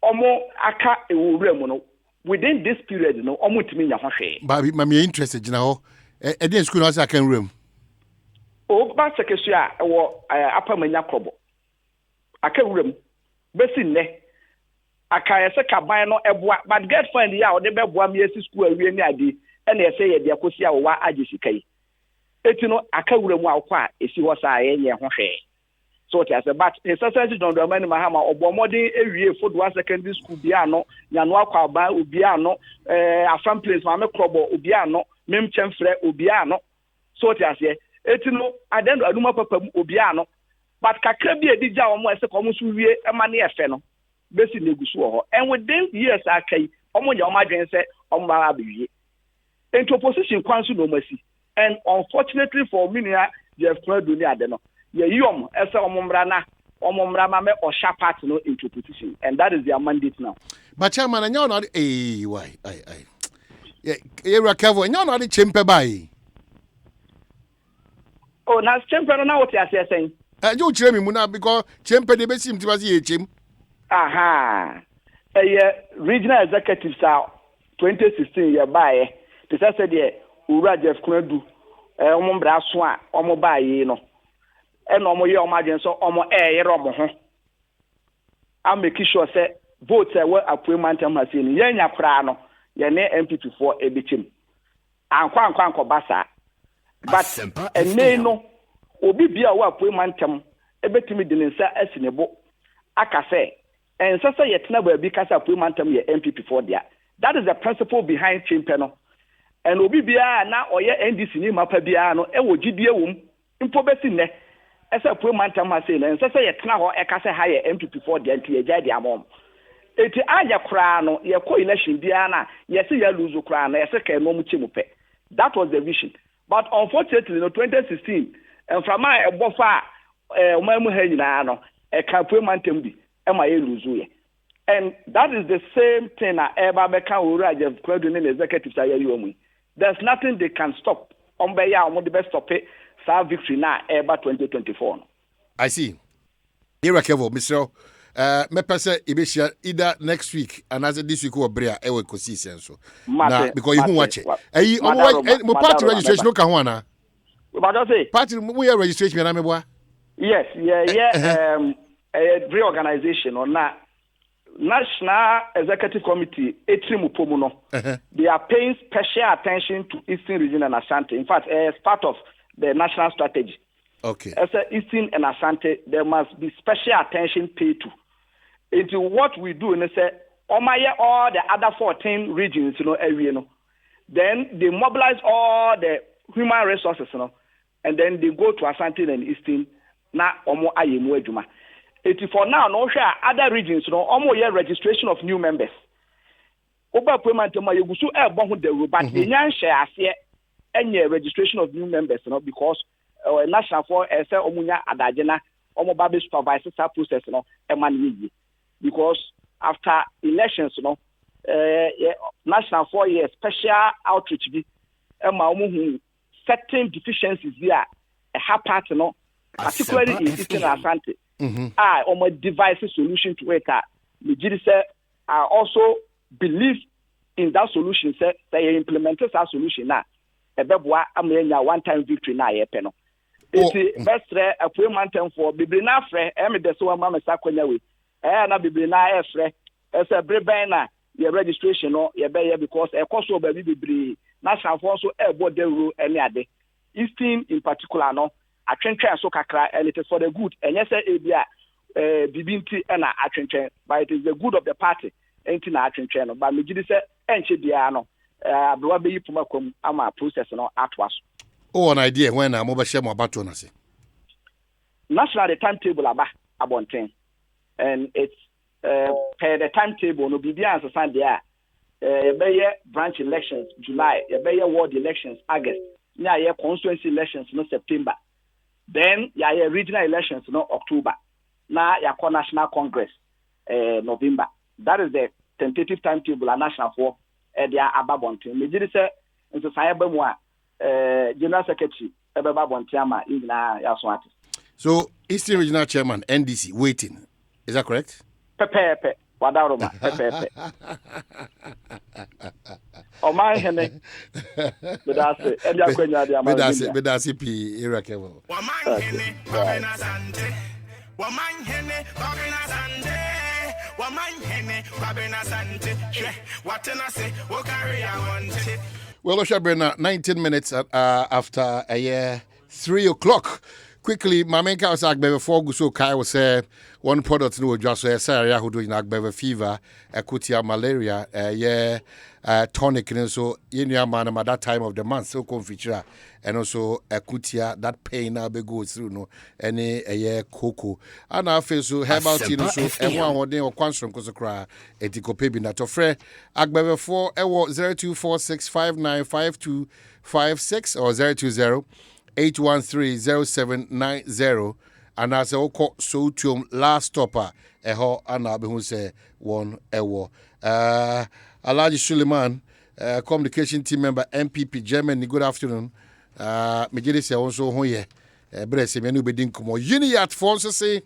omo aka ewuwura mu no within this period no omo timi nya hwehwe ba me interested na ho e dey school no say aka nwura mu o ba sekesua wo apamanya krobo aka wura mu besi ne aka yese kaban no eboa but get fund ya o de beboa me esi school awie ni ade e na yese ye de akosi a wo wa agesikai etino aka wura mu akwa esi ho sa ye hwehwe. So it has a but a society John Dramani Mahama obomodi ewie Fodwa secondary school biano nyano akwa ba obiano afam place mame krobo obiano memchemfre obiano. So it has here etino adendo aduma papa obiano but kakra bi edija omo ese ko omo so wie emane efe no besi negusu ho and within years akai omo nya omo adwen se omo ba abewie into opposition kwanso no masi and unfortunately for Minia Jeff Edu ni ade no ye yom ese omumra ma me osha part no into petition and that is their mandate now. But chairman anya no why yeah Rakavo anya no chempe bai. Oh na chempe no na what you are saying you chire me mu na because chempe de be sim ti ba se ye chem aha regional executives are 2016 year by they said the Ura Jeff Edu omumra so a omo bai no and omo ye omo agen so omo yere omo ho am make sure say vote we Apuemantem ha say ni yenya kra no ye ne MPP for ebichim ankwa basa but ene no obi bia we Apuemantem ebetimi de nsa asinebo aka say ensasa ye tena ba bi kasa Apuemantem ye MPP for dia. That is the principle behind chimpe no and obi bia na oye NDC ni mapa bia no e wo gidie wom mpo besi ne ese Apuemantem ha say na nsasa ye tena ho e kasa ha ye MPP for dia nti ye gya dia mom eti anya kra no ye ko election bia na ye se ye lose kra na ye se ka no mu chimupe. That was the vision, but unfortunately no 2016 and from my ebofa omamu ha nyina no e ka Apuemantem bi e ma ye lose ye. And that is the same thing that Eba Beka Ura Jeff Edu and executives are you. There's nothing they can stop ya omo the best stop sa victory na eba 2024 no. I see. Here Kevo, Mr. Me pese ibeshia either next week and as this week or brea Ekosiisen so. Na because you watch it. Mo party registration no ka ho ana. But I say party we registration na me boa. Yes, reorganization or na National Executive Committee Etrimu Pomuno. They are paying special attention to Eastern Region and Ashanti. In fact, as part of the national strategy. Okay. As Eastern and Ashanti, there must be special attention paid to. Into what we do, and say, all the other 14 regions, area, then they mobilize all the human resources, and then they go to Ashanti and Eastern. Na omo ayemu adwuma. Eti for now no hwe other regions no omo ye registration of new members. Oba payment ma yegusu ebo ho the but enya nhye ase enye registration of new members no because national for say omunya adaje na omo ba be supervise that process no e man yi because after elections no national for year special outreach bi e ma omo hu certain deficiencies there a part no particularly in Eastern Ashanti. On a device solution to it. I also believe in that solution. Say they implemented that solution now. A bebwa amenya one-time victory na yepeno. It's best a payment for biblina fre. The so mama sakonya we. Na biblina fre. As a brebena your registration no ye be because a cost of baby bibri national also ebo the rule any ade. Eastern in particular no. Atwentwen so kakra and it is for the good and yes ebia bibinti na atwentwen but it is the good of the party enti na atwentwen no but me gidi say enche bia no abrowa be yipuma kom ama process no atwas. Oh, an idea when I'm over share more about to say national the timetable aba abonten and it's per the timetable no bibia answer there be branch elections July be ward elections August nya ye constituency elections no September. Then ya regional elections no October. Now ya national congress November. That is the tentative timetable a national for their ababonte. Me did say in society general secretary ababonte ama ina ya swati. So Eastern Regional Chairman NDC waiting. Is that correct? Pepe. Wadaroma pepe. O my hene. Bedase edia kwenya dia ma. Bedase pi era kevo. Wa man hene babena sante. Wa man hene babena sante. Wa man hene babena sante. Watena say wo carry I want it. Well, Oshabrena 19 minutes after a year 3 o'clock. Quickly, my main was Agbeve before Guso Kai was one product no just area who doing Agbeve fever, akutia malaria, tonic and so in man at that time of the month so feature and also akutia that pain now be go through no any cocoa and I feel so herbal tea so and one day or quantum cosacra etiko pebi na to free Agbeve 4 0246595256 or 020 813-0790 and as oko sotium last stopper eho ana be hu say one ewo Alhaji Suleiman communication team member MPP Germany good afternoon me gidi say also ho ye brese me no be din komo Uniyat fonso say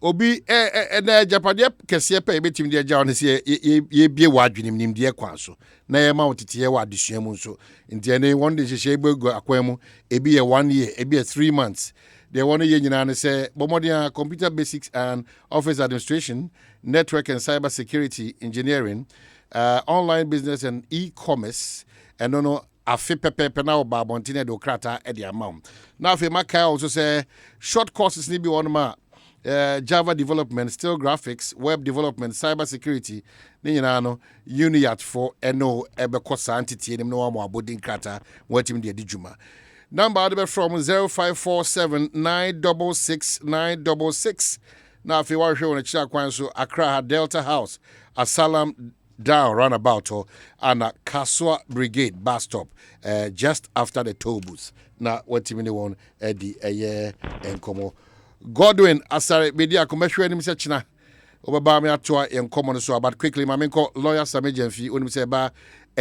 obi na japade kese pa ebetim de agya on say ye bie wadwenim nim de kwa so na ye ma wotete ye wadesua mu so nti one day hye ego akwan mu ebi ye 1 year ebi ye 3 months they want ye nyina ne say bomodian computer basics and office administration network and cyber security engineering online business and e-commerce and no afi pepe na oba bontine de okrata e de amount na afi maka also say short courses ni bi one ma Java development, still graphics, web development, cyber security. No Uniyat for no ebekosa entity no more abodin krata wetim de dijuma. Number from 0547 966 966. Now if you want to show on the so Accra Delta House, Asalam down roundabout and Kaswa Brigade bus stop just after the toll booth. Now what you want the year and come Godwin asare media commercial enim se china obaba me atoa en common so about quickly ma menko lawyer Samejemfi onim se ba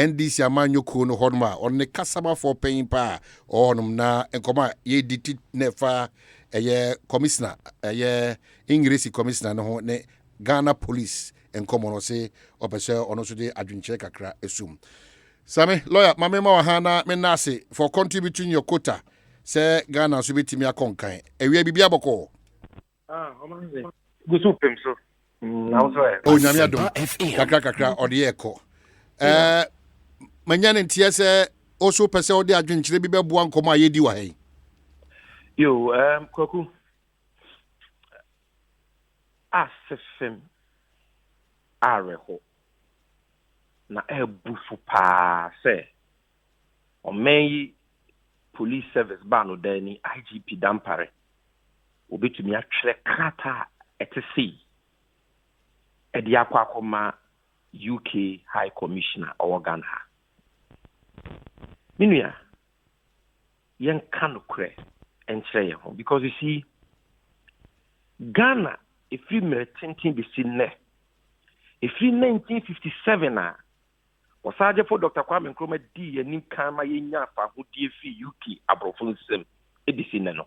NDC amanyoko no honma on ne kasama for paying pa onum na enkoma ye diti nefa eye commissioner eye English commissioner no ho ne Ghana police enkomo no se opese ono so de adwinche kakra esum. Sami lawyer mame ma hana me nase for contributing your quota say Ghana so betimi akonkan ewie bibia boko omanze gusu pemso na so o nyame adom kakra ode eko manya ne ntie se oso pese ode adwenkyere bi beboa nkomo ayedi wa hen yo kwaku asefem areho na ebufu pa se omeyi police service ba no dani IGP dampare obetumi atwere krata etesi edi akwa UK High Commissioner Ghana ha minua yen kanukre enchre ho because you see Ghana if you tintin be seen if you 1957 Wasaje for Dr. Kwame Nkrumah di yanim kama yenya fa hodie fi UK abrofonsem edisi ne no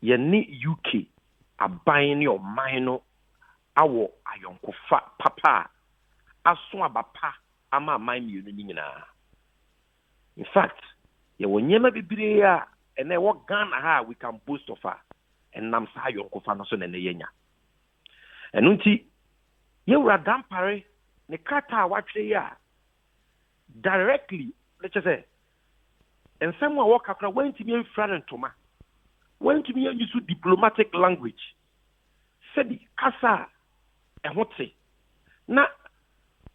yeni UK aban ne oman no awo ayonkofa papa aso abapa ama aman mienu ni nyina in fact ye wonyema bibire a ene wo Ghana ha we can boast of her enam sa ayonkofa no so ne yenya enunti ye wura dampare ne kata watwe ya directly let's just say and someone walk across went to me in front toma went to me use diplomatic language said kasa and what say na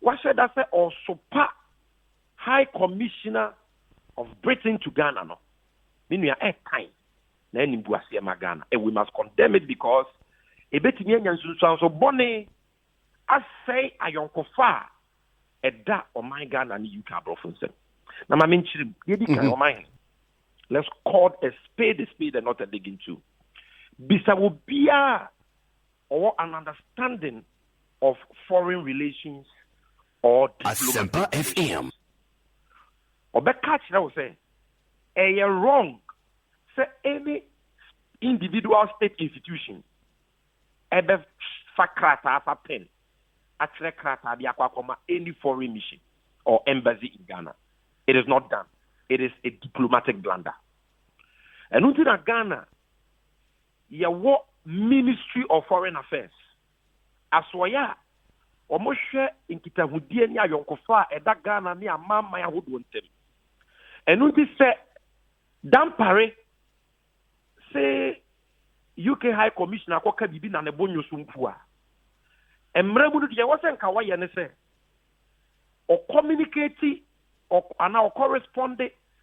what said that say also High Commissioner of Britain to Ghana no mean a time na enimbu ase ma Ghana and we must condemn it because e betimi anyansunsu so bone asay ayonkofa eda oman Ghana ni UK abrofonsem na ma menchiri yedi kan oman let's call a spade and not a digging too bisa wo bia or an understanding of foreign relations or diplomatic FM obeka kire wo say wrong say any individual state institution ebe fakrata afa pen any foreign mission or embassy in Ghana. It is not done. It is a diplomatic blunder. And until Ghana, your Ministry of Foreign Affairs, aswaya, omoshe inkitahudie ni ayonkofa eda Ghana ni amama ya huduntem. And until say dampare say UK High Commissioner kwa bibi na nebonyo sumpua. Emrebudu dia wasen ka waye ne se or communicate or now correspond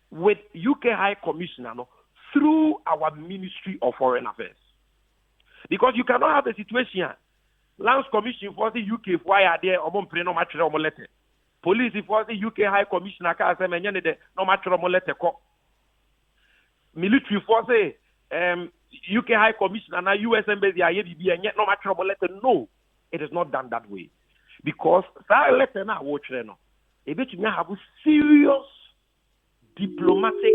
with UK High Commissioner no, through our Ministry of Foreign Affairs. Because you cannot have a situation Lands Commission for the UK why are there omon pre no match no letter. Police for the UK High Commissioner ka say menye ne de no match no letter ko. Military for say UK High Commissioner na US embassy aye bibia enye no match no letter. No. It is not done that way. Because that letter now watch no. It may have serious diplomatic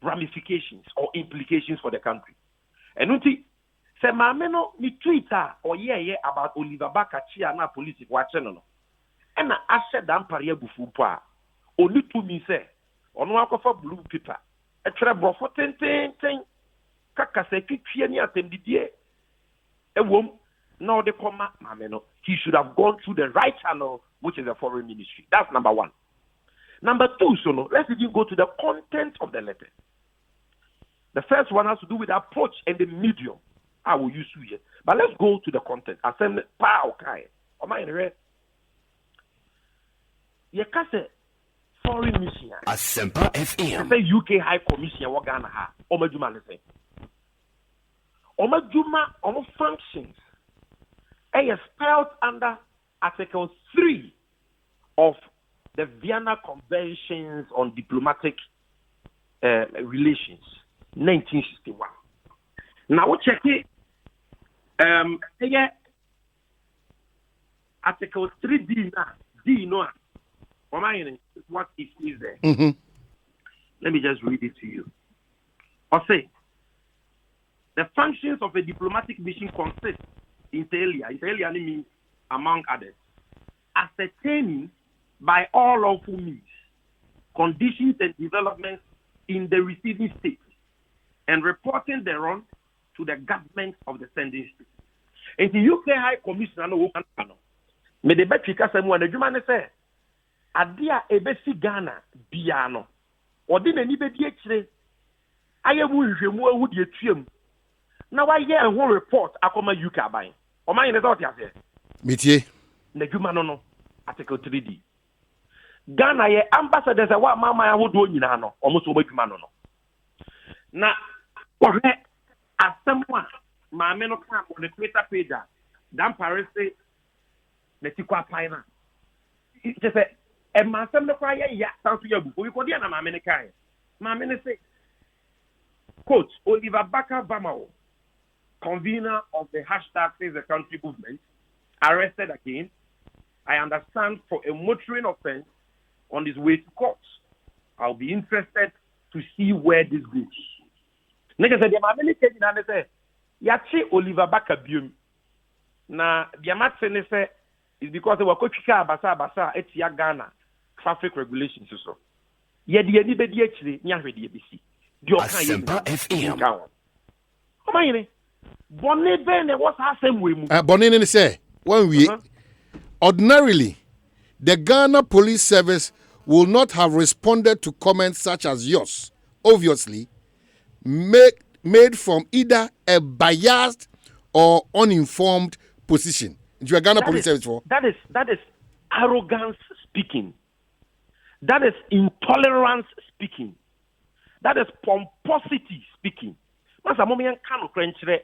ramifications or implications for the country. And unti say mameno ni Twitter or yeah about Oliver Bakachi na police watching no. And I said that pariya bufu pa. Only to me say ono akofa blue paper. E tre brofo ten kaka se kitwie ni atemdidie. Ewom no, the comma, he should have gone through the right channel, which is the foreign ministry. That's number one. Number two, so no, let's even go to the content of the letter. The first one has to do with the approach and the medium I will use to here. But let's go to the content. I said, pow, kai. Am I in the red? You can say foreign mission. Asempa FM. Say UK High Commission, what Ghana ha? Omejuma, let's say. Omejuma, functions. Is spelled under Article 3 of the Vienna Conventions on Diplomatic Relations, 1961. Now we check it. Article 3D D no what it is there. Mm-hmm. Let me just read it to you. Or say, the functions of a diplomatic mission consist, inter alia means, among others, ascertaining by all lawful means conditions and developments in the receiving state and reporting thereon to the government of the sending state. And the UK High Commissioner no me de betri kasa mu anadwuma ne se ade a ebesi Ghana bia no odi nani bedi akire ayemu nhwemu ahu de atuam na waye ho report akoma UK aban o man ne dot ase metie nadwuma no article 3D Ghana ye ambassadors a wa mama ahodo nyina no omo so badwuma no na ohwe asem a maame no ka on the Twitter page dan Paris say na tikwa paina just say e masem no kwa ya sanso ya bu we ko dia na maame ne kai maame ne say coach Oliver Baka Vamao, convener of the hashtag Save the Country movement, arrested again, I understand, for a motoring offense on his way to court. I'll be interested to see where this goes. Nigga said, "Yamamini came in and say, Yachi Oliver Baka Bium." Na Diamat say is because they were coaching Basa etia Ghana traffic regulations so. Yedi anybody actually nyahwe di ABC. Asempa FM. Omayini. Bonne ben e was asem we mu. Bonne ni say when we ordinarily the Ghana Police Service will not have responded to comments such as yours, obviously made from either a biased or uninformed position. You Ghana Police Service for that is arrogance speaking. That is intolerance speaking. That is pomposity speaking. Masa mo men kan okranchire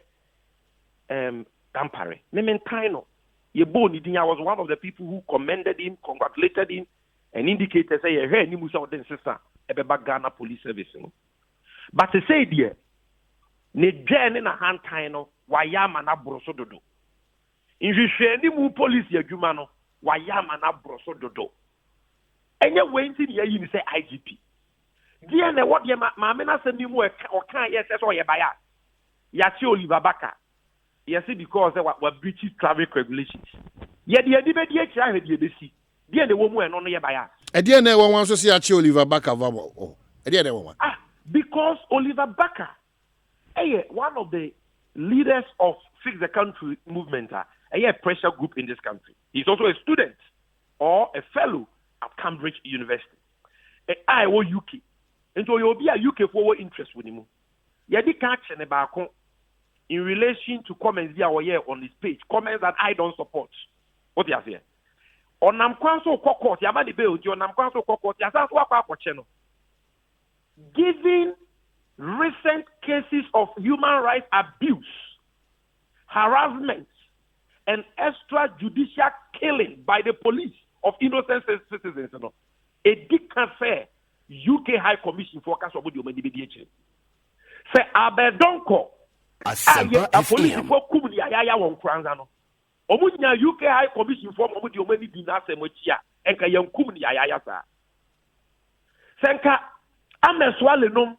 Dampare. Me men kind no. Ye bo ni din I was one of the people who commended him, congratulated him and indicated say he ni musa odin sister ebeba Ghana Police Service no. But to say there ne dwen na hantan no wayama na broso dodo. Inhwehwe ni mu police adwuma no wayama na broso dodo. Enye wenti ne yi ni say IGP. Dia na what ye maame na se ni mu o kan yes so ye baya. Ya chi Oliver Baka. Yes because we breaches traffic regulations. Ye de adi be di akira he de besi. Dia na wo mu eno no ye baya. E dia na won so se ya chi Oliver Baka vamo. Oh. E dia na won. Because Oliver Baka one of the leaders of Fix the Country movement, a pressure group in this country. He's also a student or a fellow at Cambridge University. I was UK. And so you'll be a UK forward interest with him. Yadi catch and about in relation to comments here on his page, comments that I don't support. What you say? On Namkwanso Court, Yamadi Bill, on Namkwanso Court, Yasan giving recent cases of human rights abuse, harassment, and extrajudicial killing by the police of innocent citizens. A decafé UK High Commission for Kasobu Diomedi. Say Abedonko. A police for Kumudi Ayaya won Kranzano. Omunya UK High Commission for Mobudi Omedi Dinase Mochia, and Kayam Kumudi Ayaya. Senka Ameswalenum.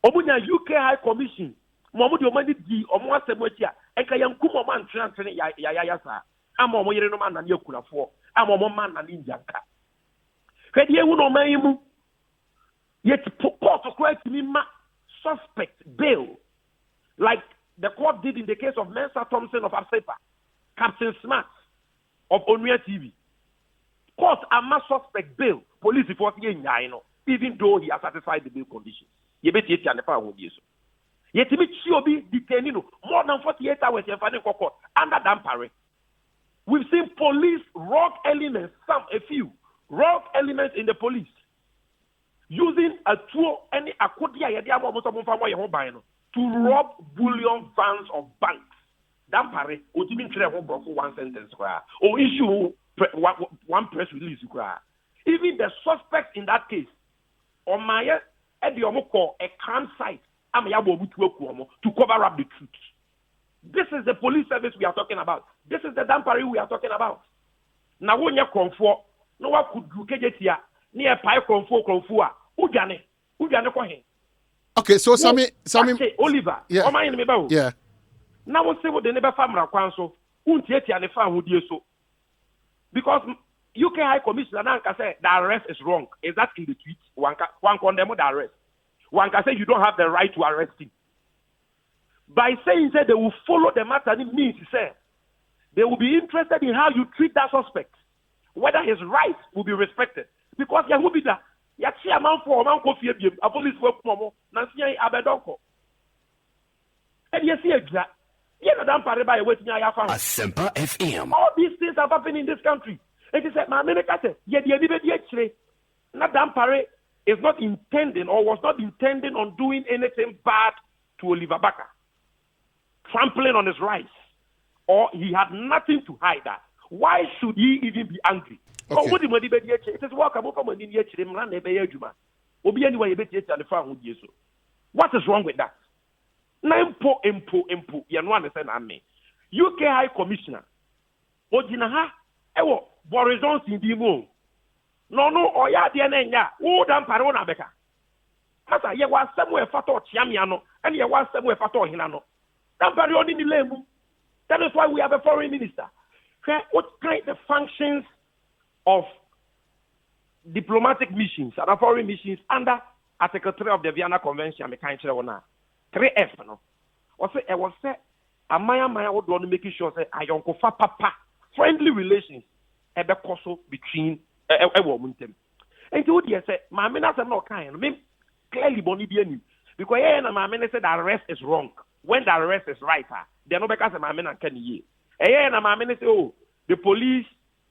Omunya UK High Commission, Mobudi Omedi Di Omwase Mochia, and Kayam Kumoman Transfer Yaya. I'm a moyer no man and Yokula for. I'm a man and Indianka. Kedi uno maimu. Yet court to correct me suspect bail. Like the court did in the case of Mensa Thompson of Asepa, Captain Smart of Onuya TV. Court ama suspect bail. Police report even though he has satisfied the bail conditions. You bet yet and the power will be so. Yet me be detained more than 48 hours in court under Dampare. We've seen police rogue elements, a few rogue elements in the police using a tool any akodia to rob bullion vans of banks. Dampare, ultimately for one sentence or issue one press release. Even the suspect in that case, on my a crime site, to cover up the truth. This is the police service we are talking about. This is the Dampare we are talking about. Now when you comfort no wa kudu kejetia near pie konfua udwane ko he. Okay, so Sammy Oliver, yeah. O man me ba wo. Yeah. Now we say what the neighbor family kwan so untiatia ne fa hodie so. Because UK High Commissioner Nanka said the arrest is wrong. Is that in the tweet? One condemn the arrest. One can say you don't have the right to arrest him. By saying that they will follow the matter, it means they will be interested in how you treat that suspect, whether his rights will be respected. Because there will be that. See a man for a man coffee, a police work momo, Nancy Abedonko. And you see exact. You know, damn by waiting. Asempa FM. All these things have happened in this country. It is my minister. Not damn is not intending or was not intending on doing anything bad to Oliver Baka, trampling on his rights, or he had nothing to hide that. Why should he even be angry? Okay. It is welcome. What is wrong with that? Impo. You know understand me. UK High Commissioner. Ojinaha. Ewo. Boris Johnson di mo. No. Oya di enenya. Wo dan pare wo na beka. Masa ye wa somewhere fato chiamia no. And ye wa somewhere fato hina no. Dan pare oni ni lemu. That is why we have a foreign minister. What kind of functions of diplomatic missions and foreign missions under Article 3 of the Vienna Convention? I can't tell you now. 3F, no. I was say, Amaya would want to make sure that I don't go for papa friendly relations ebe koso between a woman them. And you would say, my minister are not kind. I mean, clearly, Bonnie Bianim. Because my minister said the arrest is wrong. When the arrest is right, they're not because my minister can ye. And my minister, the police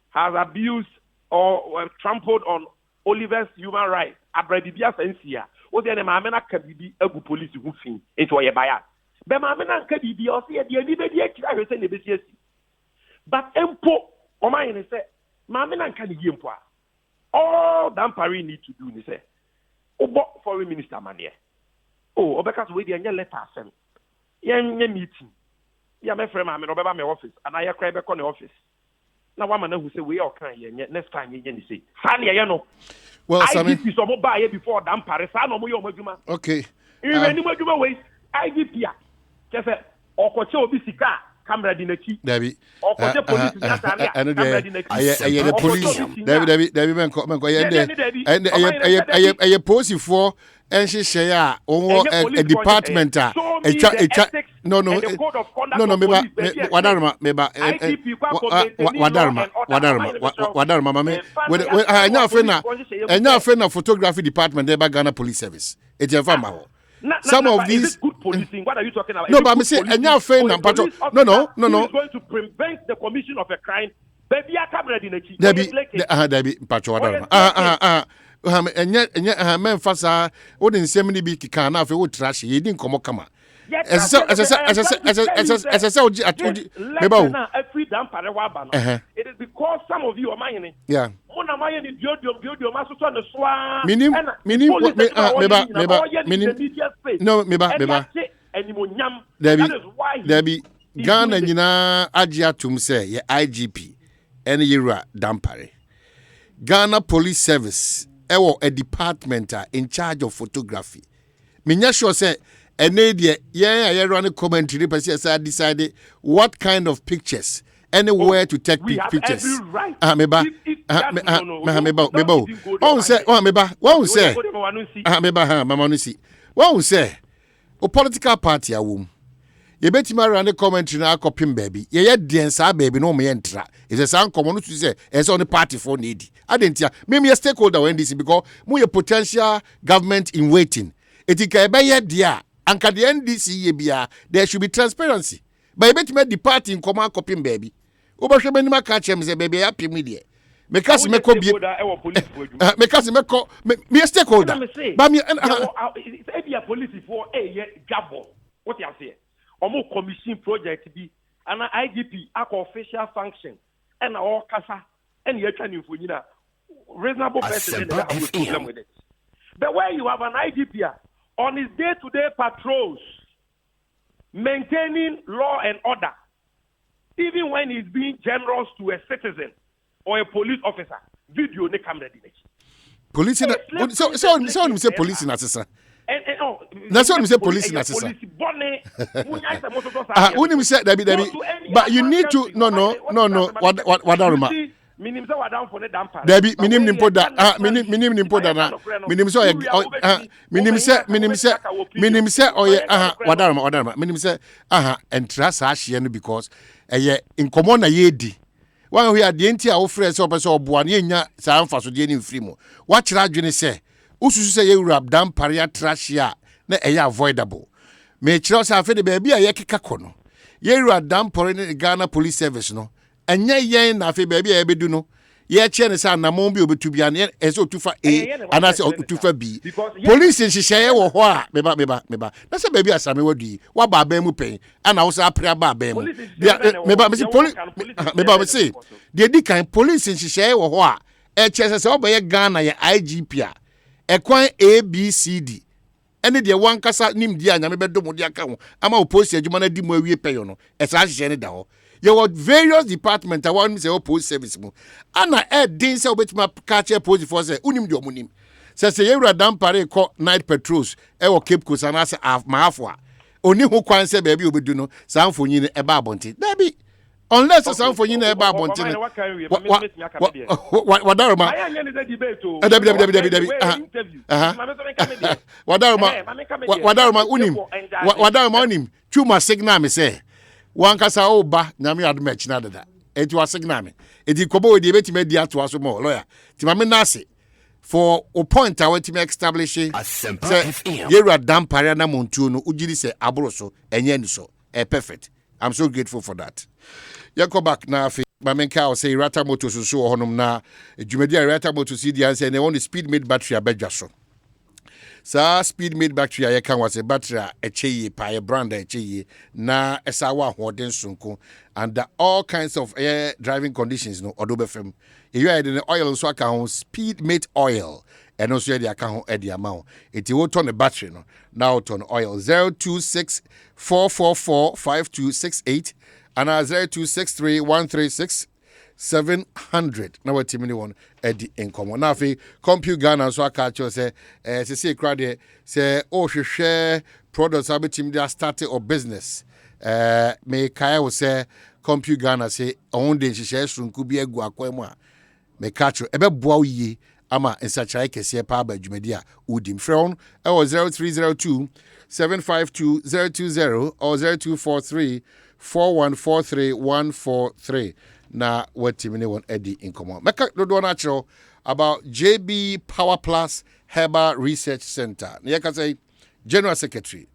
has abused or trampled on Oliver's human rights. Abradibia Sensia. O de ma amena kabibi egu police hu fin eto ye baya be ma amena kabibi o se ye ni be di akira hwese ne be siasi but empo o man ni say ma amena nka ni ye mpo a all Dampare need to do ni say obo foreign minister mane obeka so we dey anya letter asem ye nya meeting ya me frame amena obeba me office and I cry be call the office na wa mana hu say we all kan ye next time ye ni say sa ne ye no. Well, IGP is about buy before Dampare. Okay. IGP, just say, or coach Obisika, camera dinaki. Debbie. Or coach police, the police. Debbie, man, I post you for. And she say, a department. No, Wadarma, photography department, they Ghana Police Service. It's your family. Some of these good policing. What are you talking about? No, but I'm saying, and now friend, no. Who is going to prevent the commission of a crime? Baby, I come ready. Debbie, Pacho, men fasa o de nsem ni bi kika na afi o trash ye din komo kama ese it is because some of you are mining. Yeah. Una mining bio maso to no soa. Minim no meba Debbie Ghana nyina agi atum se ye IGP ene yira Dampare Ghana Police Service a department in charge of photography. Minya sure say I run a commentary person decided what kind of pictures anywhere to take pictures. Right. Political party ye betima run commentary na akopim baby ye den sa baby no me entra is a sound common to say as on the party for need adentia me stakeholder when this because mu potential government in waiting etika be ye dia anka the NDC ye bia there should be transparency but ye betima the party in common akopim baby obahwe benima ka chem say baby ya pim die because me ko bi because me ko me stakeholder but me e police for jabo what you say omo commission project bi and IGP ako official function and all kasa and you can info reasonable person that have problem with it. But where you have an IGP on his day-to-day patrols maintaining law and order, even when he's being generous to a citizen or a police officer, video ne camera di nechi police so say police na sesa na so say police na sesa police bonne munya say moto sa unim say dabi but you need to no wadaruma minim say wadam for ne dampa dabi minim nimpo da minim nimpo da na minim say minim say oye wadaruma minim say entra sa hye no because eye inkomo na yedi wan hu ade nti a wo frɛ sɛ opɛ sɛ oboa ne nya saa mfaso de ne mfiri mu wa kyerɛ adwene sɛ ususu sɛ yewura dam paria trashia na ɛyɛ avoidable me kyerɛ sɛ afɛ de baabi a yɛkeka kɔ no yewura dam paria ne Ghana Police Service no ɛnyɛ yɛn na afɛ baabi a yɛbɛdu no yɛkyɛ ne sɛ anamon bi obetu bia ne ɛsɛ otufa A anase otufa B police nhyehyɛe wɔ hɔ a meba na sɛ baabi asame wadu wa ba aban mu pɛn ana wo sɛ apre ba aban mu meba me sɛ police meba me sɛ de di kan police nhyehyɛe wɔ hɔ a ɛkyɛ sɛ ɔbɛyɛ Ghana yɛ IGP a ɛkwan ABCD ɛne deɛ wankasa nimdi a nyame bɛdom de aka ho ama wo post adwuma na di mu awie pɛyo no ɛsa hyehyɛ ne da hɔ your various departments I want me say post service mu ana din say obetima catch post for say unim de omunim say yewura dam pare ko night patrols wo Cape Coast ana say maafo a oni ho kwan say baabi obedu no sanfonyi ne eba abonte dabi unless sanfonyi ne eba abonte ne wadaroma wadaroma unim chuma signal me say wankasa oba nyame adom achi na dada eti wasignal me eti kobo we de betime di ato aso mo lawyer ti ma me nase for a point I want to establish yewura dam paria na montuo no ugiri se aboro so enye ni so perfect. I'm so grateful for that. Yako back na afi mamenka o say rata motor so honom na dwumadi a rata motor si di answer na one speed made battery abedwa so. Sa speed made battery a yɛka was a battery a ɛkyɛ pa a brand a ɛkyɛ na ɛsa wa ahoɔden sonko under all kinds of air driving conditions no ɔdo bɛfam ɛyɛ de oil nso aka ho speed made oil ɛno nso yɛ de aka ho ɛde ama ho eti wo tɔ ne battery no na wo tɔ no oil 0264445268 and 0263136700 na watimi ne won edi enkomo na afi compute Ghana so aka cho se se kra de se o hwehwe products abetim dia start or business me kai wo se compute Ghana se on de hwehwe sunku bi agu akwam a me ka cho ebe boa yie ama nsachai kese pa ba dwumadi a udim frɛ 0302 752 020 or 0243 4143 143 na watimine won edi inkomo meka dodo na chiro about JB Power Plus Herbal Research Center na yeka say General Secretary